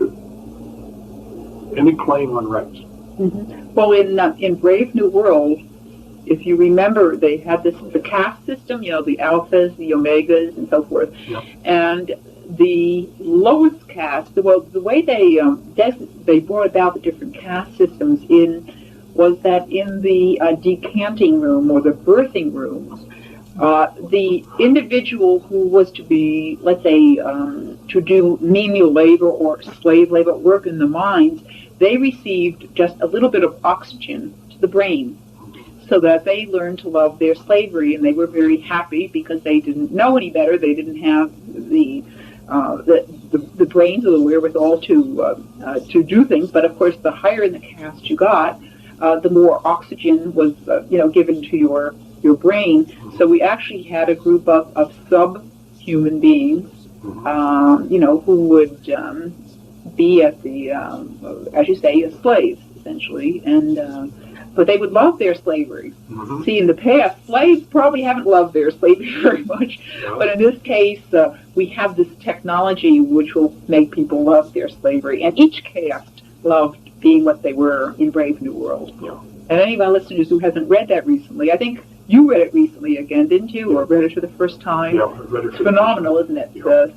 any claim on rights. Mm-hmm. Well, in Brave New World, if you remember, they had the caste system, the alphas, the omegas, and so forth. Yeah. And the lowest caste, the way they brought about the different caste systems was that in the decanting room or the birthing rooms, the individual who was to be, let's say, to do menial labor or slave labor, work in the mines, they received just a little bit of oxygen to the brain, so that they learned to love their slavery, and they were very happy because they didn't know any better. They didn't have the brains or the wherewithal to do things. But of course, the higher in the caste you got, the more oxygen was given to your brain. So we actually had a group of subhuman beings, who would be at the as you say, as slaves essentially, and. But they would love their slavery. Mm-hmm. See, in the past, slaves probably haven't loved their slavery very much. No. But in this case, we have this technology which will make people love their slavery. And each caste loved being what they were in Brave New World. Yeah. And any of our listeners who hasn't read that recently, I think you read it recently again, didn't you? Or read it for the first time? Yeah, I read it. It's phenomenal, isn't it? Yeah.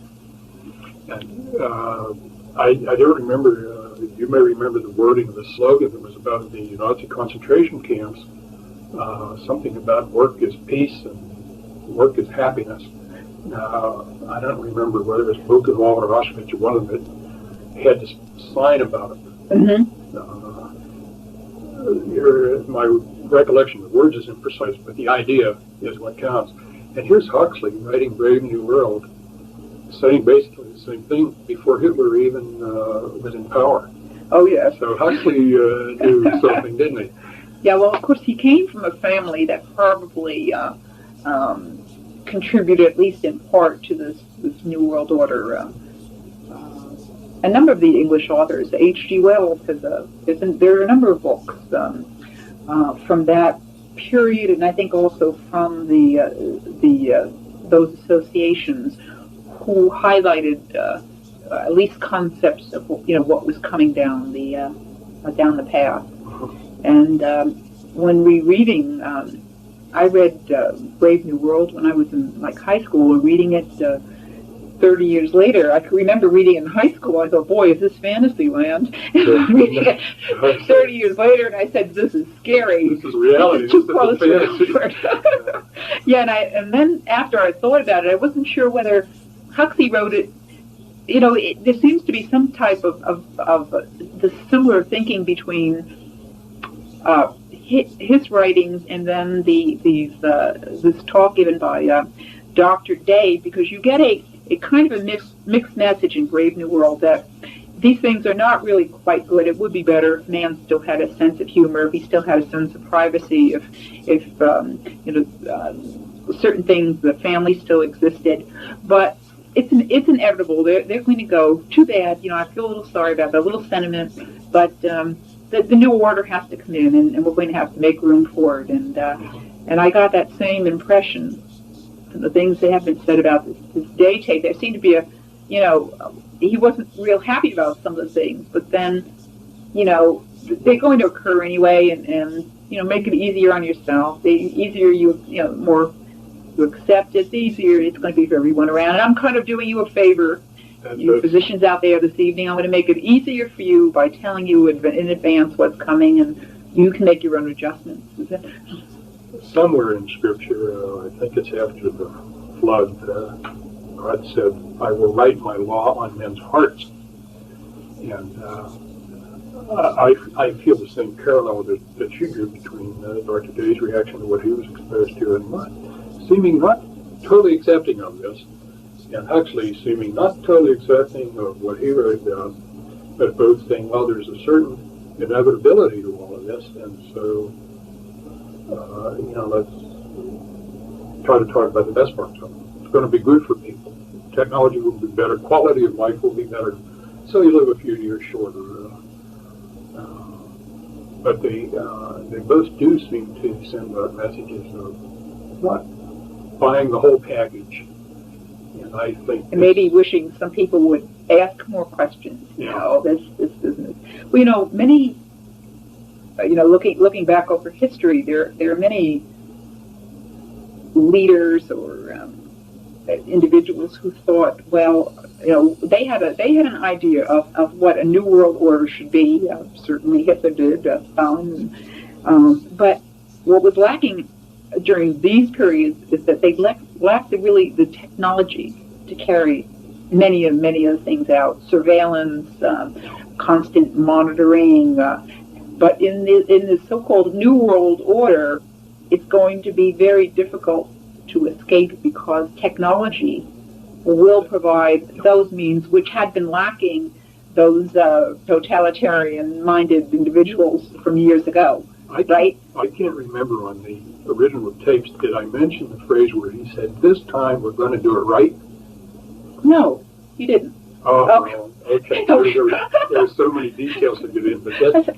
I don't remember... you may remember the wording of the slogan that was about the Nazi concentration camps, something about work is peace and work is happiness. I don't remember whether it was Buchenwald or Auschwitz or one of them that had this sign about it. Mm-hmm. My recollection of the words is imprecise, but the idea is what counts. And here's Huxley writing Brave New World, saying basically the same thing before Hitler even was in power. Oh, yeah. So Huxley knew something, didn't he? Yeah, well, of course, he came from a family that probably contributed, at least in part, to this New World Order. A number of the English authors, H.G. Wells, there are a number of books from that period, and I think also from those associations who highlighted at least concepts of what was coming down the path. And when rereading, I read Brave New World when I was in high school, and reading it 30 years later. I can remember reading it in high school. I thought, boy, is this fantasy land? Reading it 30 years later, and I said, this is scary. This is reality. This is too close to Yeah, and then after I thought about it, I wasn't sure whether Huxley wrote it. There seems to be some type of the similar thinking between his writings and then this talk given by Dr. Day, because you get a kind of a mixed message in Brave New World that these things are not really quite good. It would be better if man still had a sense of humor, if he still had a sense of privacy, if certain things, the family still existed. But it's inevitable. They're going to go. Too bad. I feel a little sorry about that, a little sentiment. But the new order has to come in, and we're going to have to make room for it. And I got that same impression from the things that have been said about this day tape. There seemed to be he wasn't real happy about some of the things, but then, they're going to occur anyway, and make it easier on yourself. The easier you more you accept it, the easier it's going to be for everyone around. And I'm kind of doing you a favor, you physicians out there this evening. I'm going to make it easier for you by telling you in advance what's coming, and you can make your own adjustments. Somewhere in Scripture, I think it's after the flood, God said, I will write my law on men's hearts. And I feel the same parallel that you do between Dr. Day's reaction to what he was exposed to and mine. Seeming not totally accepting of this, and Huxley seeming not totally accepting of what he wrote down, but both saying, well, there's a certain inevitability to all of this, and so, let's try to talk about the best parts of it. It's going to be good for people. Technology will be better. Quality of life will be better. So you live a few years shorter. But they both do seem to send out messages of not buying the whole package. And I think... And maybe wishing some people would ask more questions, this business. Well, many, looking back over history, there are many leaders or individuals who thought, they had an idea of what a new world order should be. Certainly Hitler did, Stalin. But what was lacking during these periods is that they lacked the technology to carry many of the things out. Surveillance, constant monitoring. But in the so-called New World Order, it's going to be very difficult to escape because technology will provide those means which had been lacking those totalitarian-minded individuals from years ago, right? I can't remember on the original tapes, did I mention the phrase where he said, this time we're going to do it right? No, you didn't. Oh, okay. There were so many details to get in, but that's,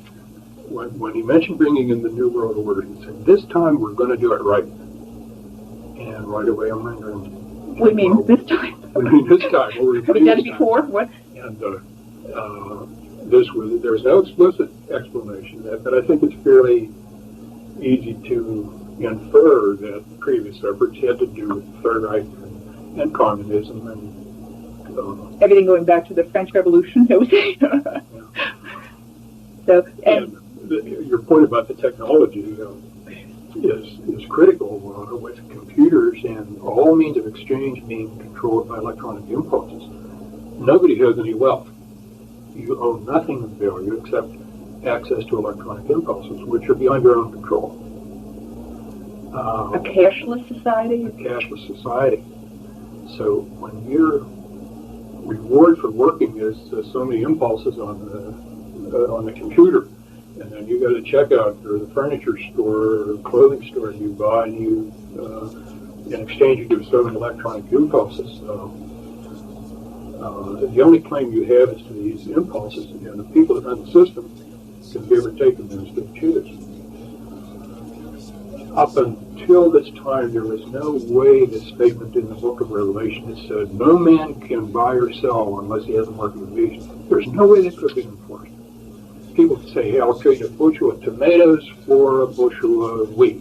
when he mentioned bringing in the New World Order, he said, this time we're going to do it right. And right away I'm wondering, we mean this time? We mean this time. Have we done it before? What? And there's no explicit explanation of that, but I think it's fairly easy to infer that previous efforts had to do with the Third Reich and communism and everything going back to the French Revolution. So, and your point about the technology is critical with computers and all means of exchange being controlled by electronic impulses. Nobody has any wealth. You own nothing of value except access to electronic impulses, which are beyond your own control. A cashless society? A cashless society. So when your reward for working is so many impulses on the computer, and then you go to checkout or the furniture store or the clothing store and you buy and you, in exchange you give so many electronic impulses. The only claim you have is to these impulses, and the people that run the system can never take them as they choose. Up until this time, there was no way the statement in the book of Revelation that said, no man can buy or sell unless he has a market of beast. There's no way that could have been enforced. People say, hey, I'll trade a bushel of tomatoes for a bushel of wheat.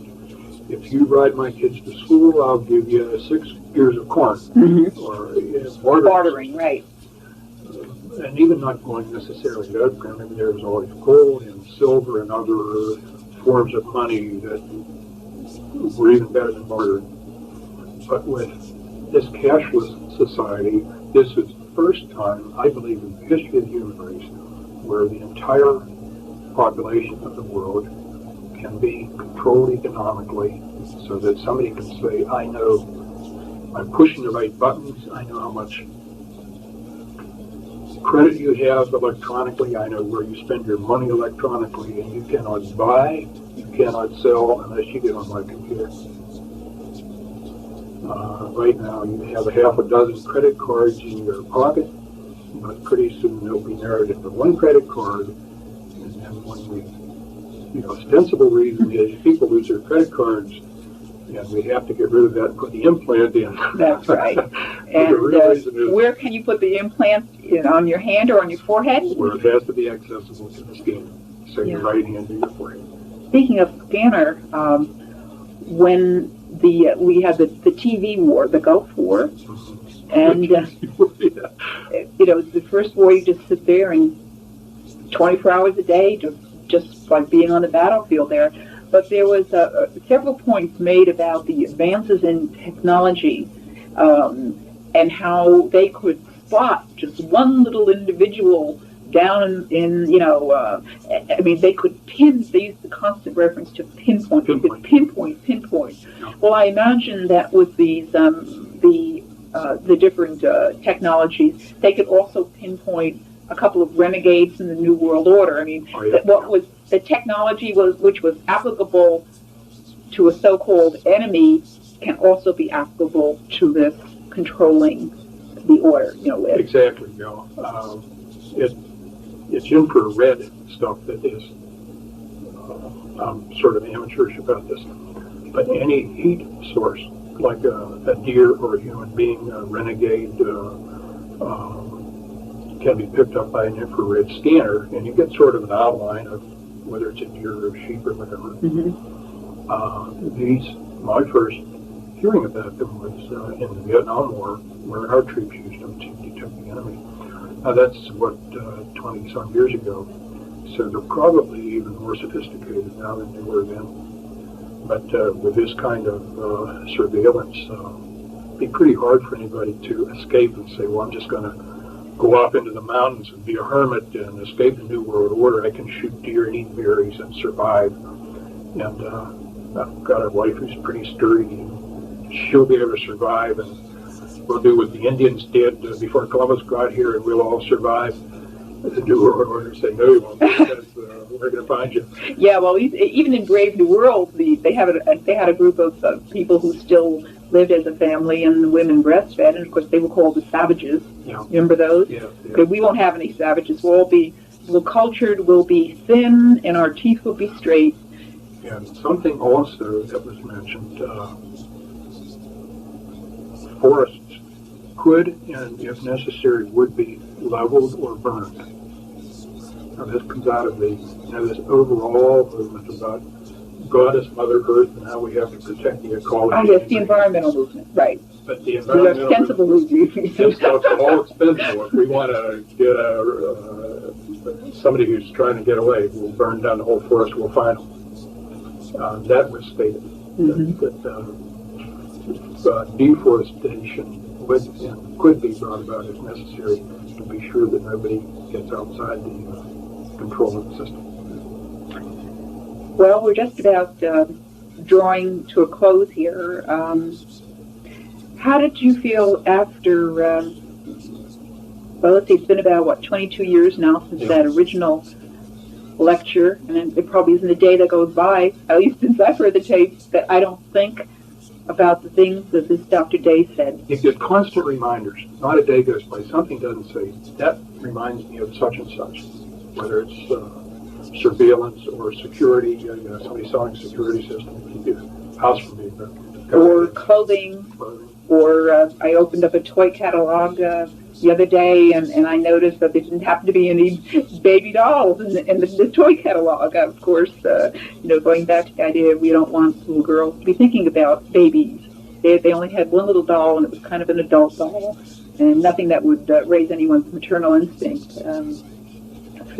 If you ride my kids to school, I'll give you 6 ears of corn. Mm-hmm. Or bartering, right. And even not going necessarily to that, maybe there's always gold and silver and other forms of money that were even better than bartering. But with this cashless society, this is the first time, I believe, in the history of the human race, where the entire population of the world can be controlled economically so that somebody can say, I know I'm pushing the right buttons, I know how much credit you have electronically, I know where you spend your money electronically, and you cannot buy, you cannot sell unless you get on my computer. Right now you have a half a dozen credit cards in your pocket, but pretty soon they'll be narrowed into one credit card, and then when the ostensible reason is people lose their credit cards, and we have to get rid of that and put the implant in. That's right. And where can you put the implant in, on your hand or on your forehead? Where it has to be accessible to the scanner. So your right hand to your forehead. Speaking of scanner, when we had the TV war, the Gulf War, and the first war, you just sit there and 24 hours a day, just like being on the battlefield there. But there was several points made about the advances in technology and how they could spot just one little individual down in they could pin. They used the constant reference to pinpoint. Pinpoint. Well, I imagine that with these the the different technologies, they could also pinpoint a couple of renegades in the New World Order. I mean, what was the technology which was applicable to a so-called enemy can also be applicable to this controlling the order. Exactly. It's infrared stuff that is. I'm sort of amateurish about this, but any heat source, like a deer or a human being, a renegade, can be picked up by an infrared scanner, and you get sort of an outline of whether it's a deer or a sheep or whatever. My first hearing about them was in the Vietnam War, where our troops used them to detect the enemy. Now that's 20-some years ago, so they're probably even more sophisticated now than they were then. But with this kind of surveillance, it'd be pretty hard for anybody to escape and say, well, I'm just going to go off into the mountains and be a hermit and escape the New World Order. I can shoot deer and eat berries and survive. And I've got a wife who's pretty sturdy, and she'll be able to survive, and we'll do what the Indians did before Columbus got here, and we'll all survive. The New World Order say, no, you won't, because we're going to find you. Yeah, well, even in Brave New World, they had a group of people who still lived as a family, and the women breastfed, and of course they were called the savages. Yeah. Remember those? Yeah. Okay, we won't have any savages. We'll cultured, we'll be thin, and our teeth will be straight. And something also that was mentioned, forests could, and if necessary, would be leveled or burned. Now this comes out of this overall movement about Goddess Mother Earth and how we have to protect the ecology. Oh yes, the environmental movement, right. But the environmental ostensible movement. This stuff's all expensive. If we want to get somebody who's trying to get away, we'll burn down the whole forest, we'll find them. That was stated, that deforestation could be brought about if necessary to be sure that nobody gets outside the control of the system. Well, we're just about drawing to a close here. How did you feel after, let's see, it's been about, 22 years now since that original lecture, and it probably isn't a day that goes by, at least since I've heard the tapes, that I don't think about the things that this Dr. Day said. You get constant reminders. Not a day goes by. Something doesn't say, that reminds me of such and such, whether it's surveillance or security, somebody selling a security system to keep your house from being broken. Or clothing. Or I opened up a toy catalog the other day, and I noticed that there didn't happen to be any baby dolls in the toy catalog. Of course, going back to the idea we don't want little girls to be thinking about babies. They only had one little doll, and it was kind of an adult doll, and nothing that would raise anyone's maternal instinct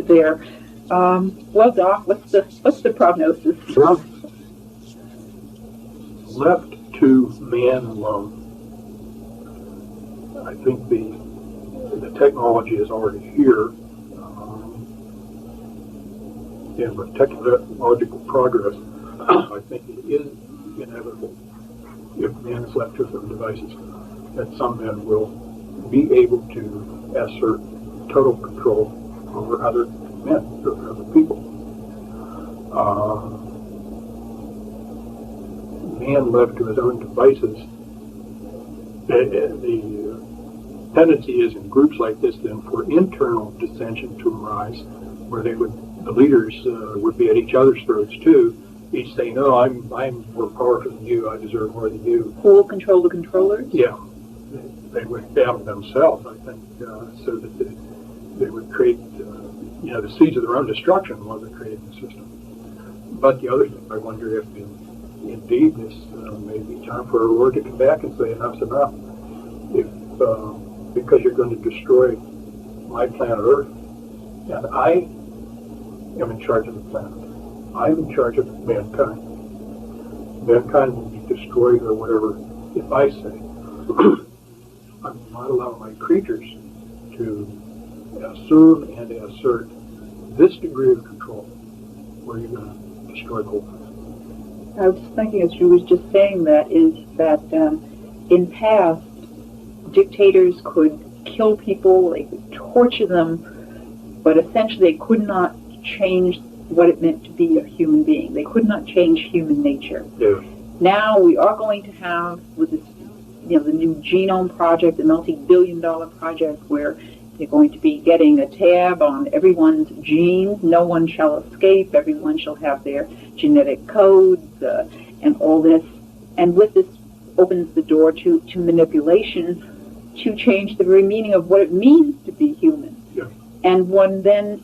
there. Well, Doc, what's the prognosis? Well, left to man alone, I think the technology is already here, and with technological progress, I think it is inevitable, if man is left to his own devices, that some men will be able to assert total control over other men, or other people. Man left to his own devices, the tendency is in groups like this then for internal dissension to arise, where the leaders would be at each other's throats too, each saying, "No, I'm more powerful than you. I deserve more than you." Who will control the controllers? Yeah, they would battle themselves, I think, so that they would create, the seeds of their own destruction while they're creating the system. But the other thing, I wonder if indeed this may be time for a Lord to come back and say enough's enough. Because you're going to destroy my planet Earth, and I am in charge of the planet. I'm in charge of mankind. Mankind will be destroyed or whatever if I say I will not allow my creatures to assume and assert this degree of control where you're going to destroy the whole planet. I was thinking, as you was just saying that, is that in past dictators could kill people, they could torture them, but essentially they could not change what it meant to be a human being. They could not change human nature. Yeah. Now we are going to have, with this, the new genome project, the multi-billion-dollar project, where they're going to be getting a tab on everyone's genes. No one shall escape. Everyone shall have their genetic codes and all this. And with this opens the door to manipulation to change the very meaning of what it means to be human. Yeah. And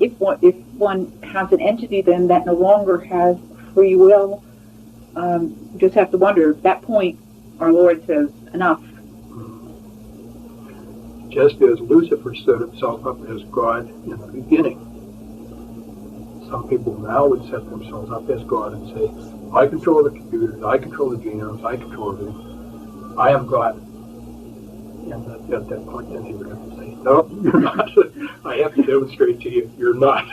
if one has an entity then that no longer has free will, you just have to wonder, at that point, our Lord says, enough. Just as Lucifer set himself up as God in the beginning, some people now would set themselves up as God and say, I control the computers, I control the genomes, I control everything. I am God. And at that point, then he would have to say, no, you're not. I have to demonstrate to you, you're not.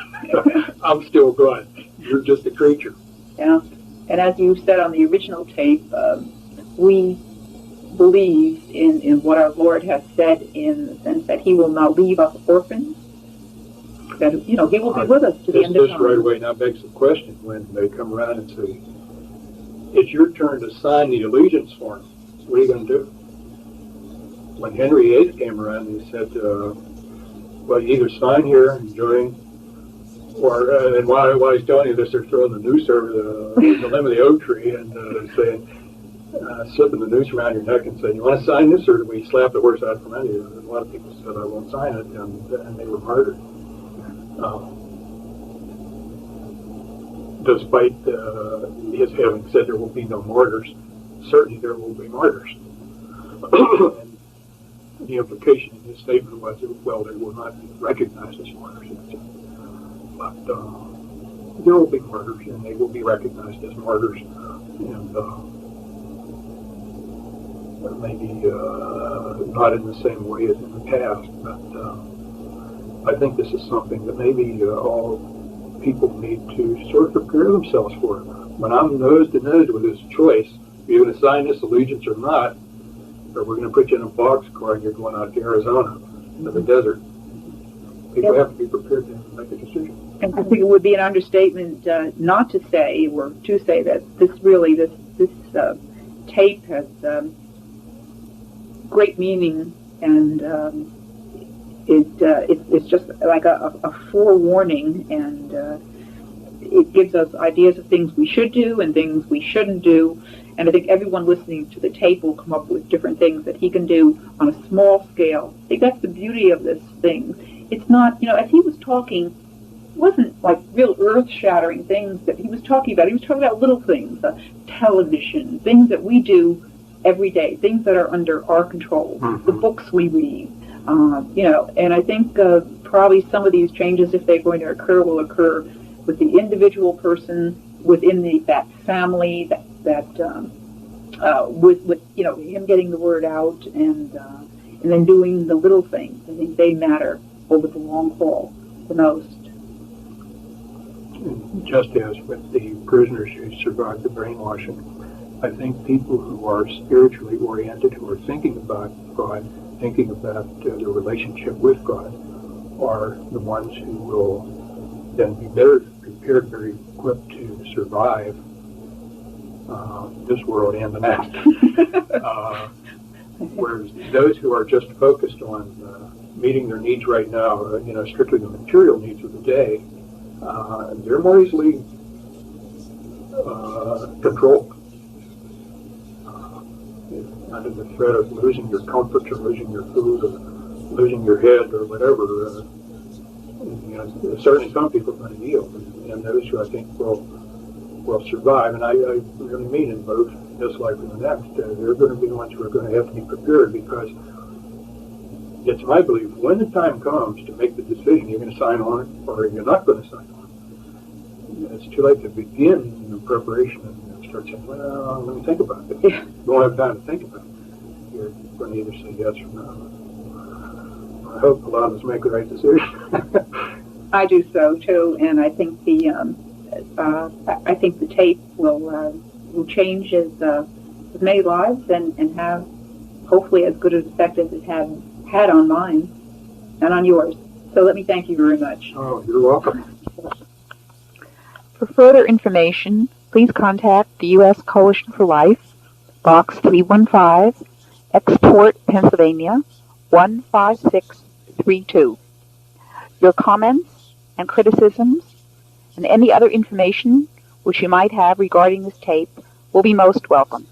I'm still God. You're just a creature. Yeah. And as you said on the original tape, we believe in what our Lord has said, in the sense that he will not leave us orphans, that he will be with us to the end of time. This right away now begs the question when they come around and say, it's your turn to sign the allegiance form. What are you going to do? When Henry VIII came around, he said, well, you either sign here and join, or and while he's telling you this, they're throwing the noose over the limb of the oak tree and saying, slipping the noose around your neck and saying, you want to sign this, or do we slap the horse out from under you? And a lot of people said, I won't sign it, and they were martyred. Despite his having said there will be no martyrs, certainly there will be martyrs. And the implication in his statement was that, well, they will not be recognized as martyrs. But there will be martyrs, and they will be recognized as martyrs. And maybe not in the same way as in the past, but I think this is something that maybe all people need to sort of prepare themselves for. When I'm nose to nose with this choice, are you going to sign this allegiance or not, or we're going to put you in a boxcar and you're going out to Arizona, to the desert. People have to be prepared to make a decision. And I think it would be an understatement not to say, or to say, that this tape has great meaning, and it's just like a forewarning, and it gives us ideas of things we should do and things we shouldn't do. And I think everyone listening to the tape will come up with different things that he can do on a small scale. I think that's the beauty of this thing. It's not, as he was talking, it wasn't like real earth-shattering things that he was talking about. He was talking about little things, television, things that we do every day, things that are under our control, the books we read, and I think probably some of these changes, if they're going to occur, will occur with the individual person within that family, with him getting the word out, and then doing the little things. I think they matter over the long haul the most. Just as with the prisoners who survived the brainwashing, I think people who are spiritually oriented, who are thinking about God, thinking about their relationship with God, are the ones who will then be better prepared, very equipped to survive this world and the next. Whereas those who are just focused on meeting their needs right now, strictly the material needs of the day, they're more easily controlled. Under the threat of losing your comfort, or losing your food, or losing your head, or whatever, certainly some people are going to yield, and those who I think will survive, and I really mean in both this life and the next, they're going to be the ones who are going to have to be prepared, because it's my belief, when the time comes to make the decision, you're going to sign on it, or you're not going to sign on it. It's too late to begin the preparation and start saying, well, let me think about it. You won't have time to think about it. You're going to either say yes or no. I hope a lot of us make the right decision. I do so too, and I think the tape will change as many lives and have hopefully as good an effect as it had on mine and on yours. So let me thank you very much. Oh, you're welcome. For further information, please contact the U.S. Coalition for Life, Box 315, Export, Pennsylvania, 15632. Your comments and criticisms and any other information which you might have regarding this tape will be most welcome.